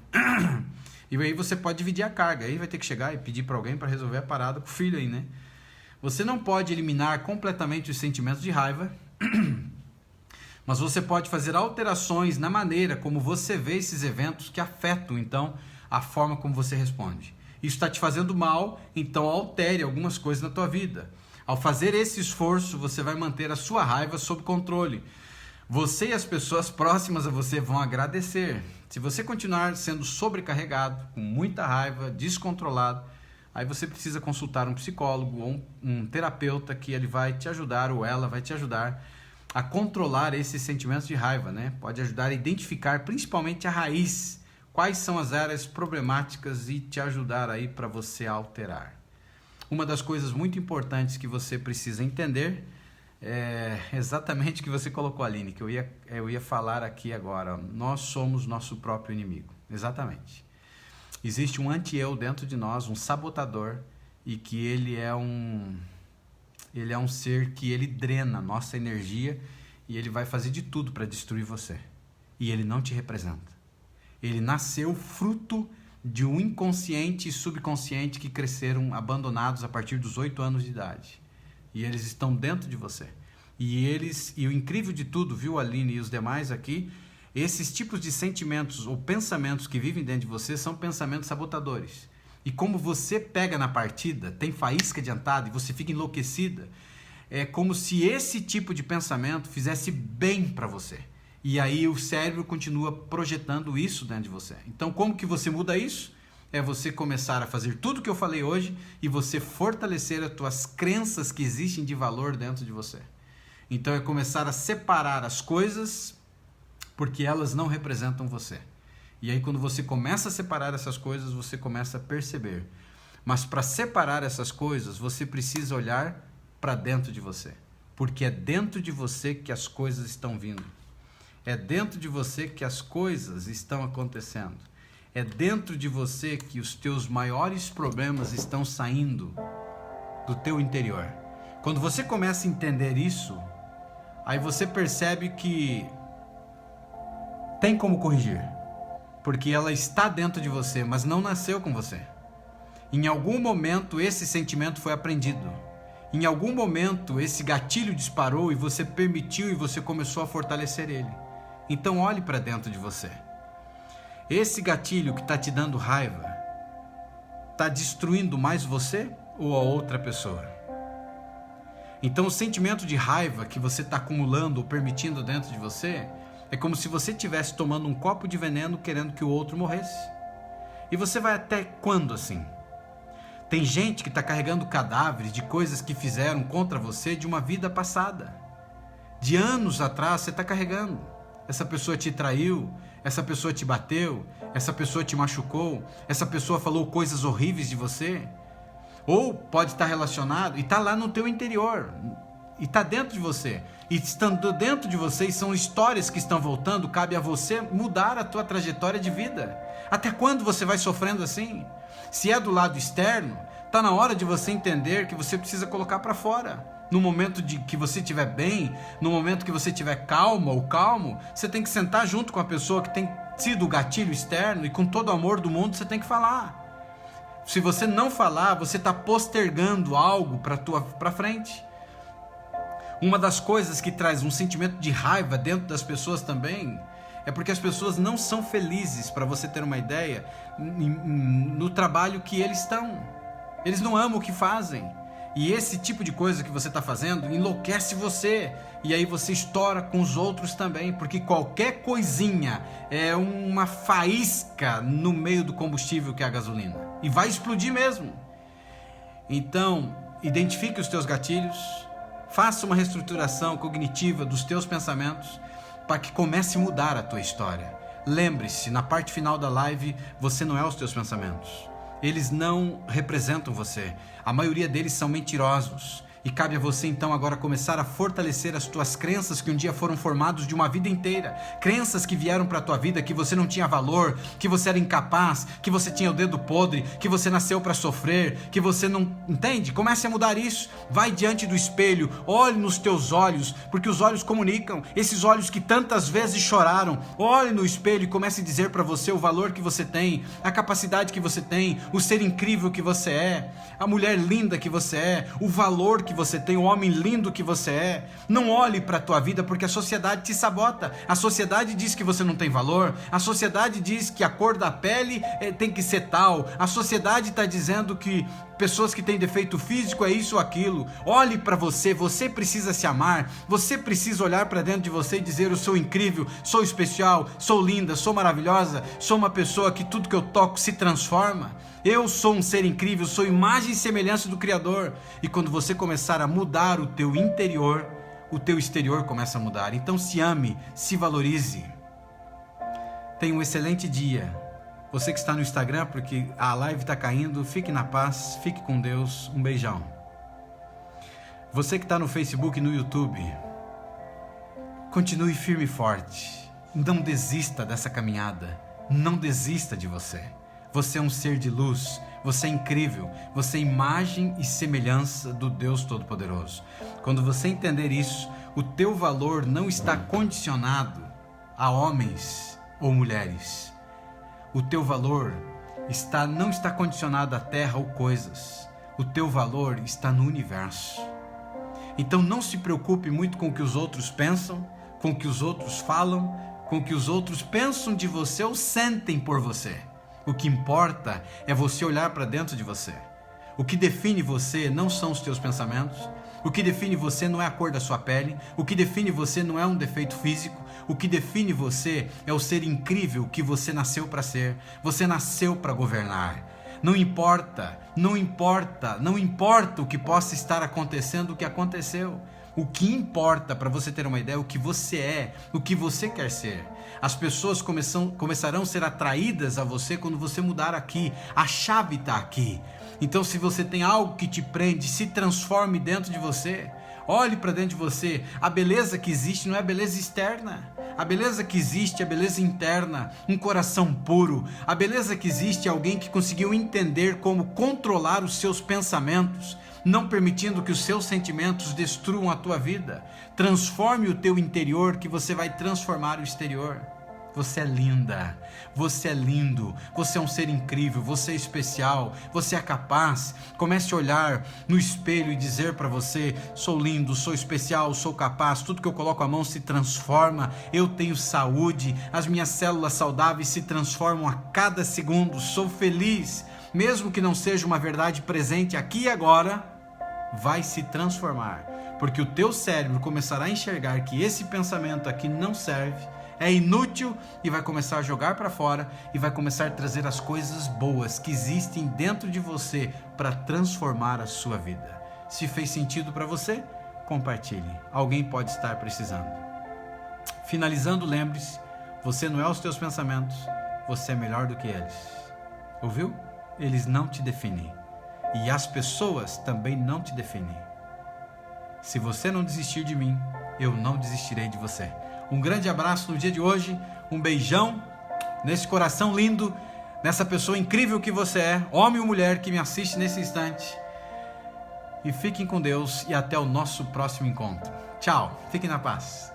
[SPEAKER 1] E aí você pode dividir a carga. Aí vai ter que chegar e pedir para alguém para resolver a parada com o filho aí, né? Você não pode eliminar completamente os sentimentos de raiva, Mas você pode fazer alterações na maneira como você vê esses eventos que afetam, então, a forma como você responde. Isso está te fazendo mal, então altere algumas coisas na tua vida. Ao fazer esse esforço, você vai manter a sua raiva sob controle. Você e as pessoas próximas a você vão agradecer. Se você continuar sendo sobrecarregado, com muita raiva, descontrolado, aí você precisa consultar um psicólogo ou um terapeuta que ele vai te ajudar ou ela vai te ajudar a controlar esses sentimentos de raiva, né? Pode ajudar a identificar principalmente a raiz, quais são as áreas problemáticas e te ajudar aí para você alterar. Uma das coisas muito importantes que você precisa entender é exatamente o que você colocou, Aline, que eu ia falar aqui agora. Nós somos nosso próprio inimigo. Exatamente. Existe um anti-eu dentro de nós, um sabotador, e que ele é um ser que ele drena a nossa energia e ele vai fazer de tudo para destruir você. E ele não te representa. Ele nasceu fruto de um inconsciente e subconsciente que cresceram abandonados a partir dos 8 anos de idade. E eles estão dentro de você. E o incrível de tudo, viu, Aline e os demais aqui, esses tipos de sentimentos ou pensamentos que vivem dentro de você são pensamentos sabotadores. E como você pega na partida, tem faísca adiantada e você fica enlouquecida, é como se esse tipo de pensamento fizesse bem para você. E aí o cérebro continua projetando isso dentro de você. Então como que você muda isso? É você começar a fazer tudo o que eu falei hoje e você fortalecer as tuas crenças que existem de valor dentro de você. Então é começar a separar as coisas porque elas não representam você. E aí quando você começa a separar essas coisas, você começa a perceber. Mas para separar essas coisas, você precisa olhar para dentro de você. Porque é dentro de você que as coisas estão vindo. É dentro de você que as coisas estão acontecendo. É dentro de você que os teus maiores problemas estão saindo do teu interior. Quando você começa a entender isso, aí você percebe que tem como corrigir. Porque ela está dentro de você, mas não nasceu com você. Em algum momento esse sentimento foi aprendido. Em algum momento esse gatilho disparou e você permitiu e você começou a fortalecer ele. Então olhe para dentro de você. Esse gatilho que está te dando raiva, está destruindo mais você ou a outra pessoa? Então o sentimento de raiva que você está acumulando ou permitindo dentro de você, é como se você estivesse tomando um copo de veneno querendo que o outro morresse. E você vai até quando assim? Tem gente que está carregando cadáveres de coisas que fizeram contra você de uma vida passada. De anos atrás você está carregando. Essa pessoa te traiu, essa pessoa te bateu, essa pessoa te machucou, essa pessoa falou coisas horríveis de você. Ou pode estar relacionado e está lá no teu interior, e está dentro de você. E estando dentro de você, e são histórias que estão voltando, cabe a você mudar a tua trajetória de vida. Até quando você vai sofrendo assim? Se é do lado externo, está na hora de você entender que você precisa colocar para fora. No momento de que você estiver bem, no momento que você estiver calma ou calmo, você tem que sentar junto com a pessoa que tem sido o gatilho externo e com todo o amor do mundo você tem que falar. Se você não falar, você está postergando algo para frente. Uma das coisas que traz um sentimento de raiva dentro das pessoas também é porque as pessoas não são felizes, para você ter uma ideia, no trabalho que eles estão. Eles não amam o que fazem. E esse tipo de coisa que você está fazendo enlouquece você. E aí você estoura com os outros também. Porque qualquer coisinha é uma faísca no meio do combustível que é a gasolina. E vai explodir mesmo. Então, identifique os teus gatilhos. Faça uma reestruturação cognitiva dos teus pensamentos para que comece a mudar a tua história. Lembre-se, na parte final da live, você não é os teus pensamentos. Eles não representam você. A maioria deles são mentirosos. E cabe a você então agora começar a fortalecer as tuas crenças que um dia foram formados de uma vida inteira. Crenças que vieram para a tua vida que você não tinha valor, que você era incapaz, que você tinha o dedo podre, que você nasceu para sofrer, que você não... Entende? Comece a mudar isso. Vai diante do espelho, olhe nos teus olhos, porque os olhos comunicam. Esses olhos que tantas vezes choraram, olhe no espelho e comece a dizer para você o valor que você tem, a capacidade que você tem, o ser incrível que você é, a mulher linda que você é, o valor que que você tem, o homem lindo que você é. Não olhe para a tua vida, porque a sociedade te sabota. A sociedade diz que você não tem valor. A sociedade diz que a cor da pele tem que ser tal. A sociedade está dizendo que pessoas que têm defeito físico é isso ou aquilo. Olhe para você, você precisa se amar. Você precisa olhar para dentro de você e dizer: eu sou incrível, sou especial, sou linda, sou maravilhosa, sou uma pessoa que tudo que eu toco se transforma. Eu sou um ser incrível, sou imagem e semelhança do Criador. E quando você começar a mudar o teu interior, o teu exterior começa a mudar. Então se ame, se valorize. Tenha um excelente dia. Você que está no Instagram, porque a live está caindo, fique na paz, fique com Deus. Um beijão. Você que está no Facebook e no YouTube, continue firme e forte. Não desista dessa caminhada. Não desista de você. Você é um ser de luz, você é incrível, você é imagem e semelhança do Deus Todo-Poderoso. Quando você entender isso, o teu valor não está condicionado a homens ou mulheres. O teu valor não está condicionado a terra ou coisas. O teu valor está no universo. Então não se preocupe muito com o que os outros pensam, com o que os outros falam, com o que os outros pensam de você ou sentem por você. O que importa é você olhar para dentro de você. O que define você não são os teus pensamentos. O que define você não é a cor da sua pele. O que define você não é um defeito físico. O que define você é o ser incrível que você nasceu para ser. Você nasceu para governar. Não importa o que possa estar acontecendo, o que aconteceu. O que importa, para você ter uma ideia, é o que você é, o que você quer ser. As pessoas começarão a ser atraídas a você quando você mudar aqui. A chave está aqui. Então, se você tem algo que te prende, se transforme dentro de você. Olhe para dentro de você. A beleza que existe não é a beleza externa. A beleza que existe é a beleza interna, um coração puro. A beleza que existe é alguém que conseguiu entender como controlar os seus pensamentos, não permitindo que os seus sentimentos destruam a tua vida. Transforme o teu interior, que você vai transformar o exterior. Você é linda, você é lindo, você é um ser incrível, você é especial, você é capaz. Comece a olhar no espelho e dizer para você: sou lindo, sou especial, sou capaz, tudo que eu coloco a mão se transforma, eu tenho saúde, as minhas células saudáveis se transformam a cada segundo, sou feliz, mesmo que não seja uma verdade presente aqui e agora, vai se transformar, porque o teu cérebro começará a enxergar que esse pensamento aqui não serve, é inútil, e vai começar a jogar para fora e vai começar a trazer as coisas boas que existem dentro de você para transformar a sua vida. Se fez sentido para você, compartilhe. Alguém pode estar precisando. Finalizando, lembre-se, você não é os teus pensamentos, você é melhor do que eles. Ouviu? Eles não te definem. E as pessoas também não te definem. Se você não desistir de mim, eu não desistirei de você. Um grande abraço no dia de hoje, um beijão nesse coração lindo, nessa pessoa incrível que você é, homem ou mulher que me assiste nesse instante. E fiquem com Deus e até o nosso próximo encontro. Tchau, fiquem na paz.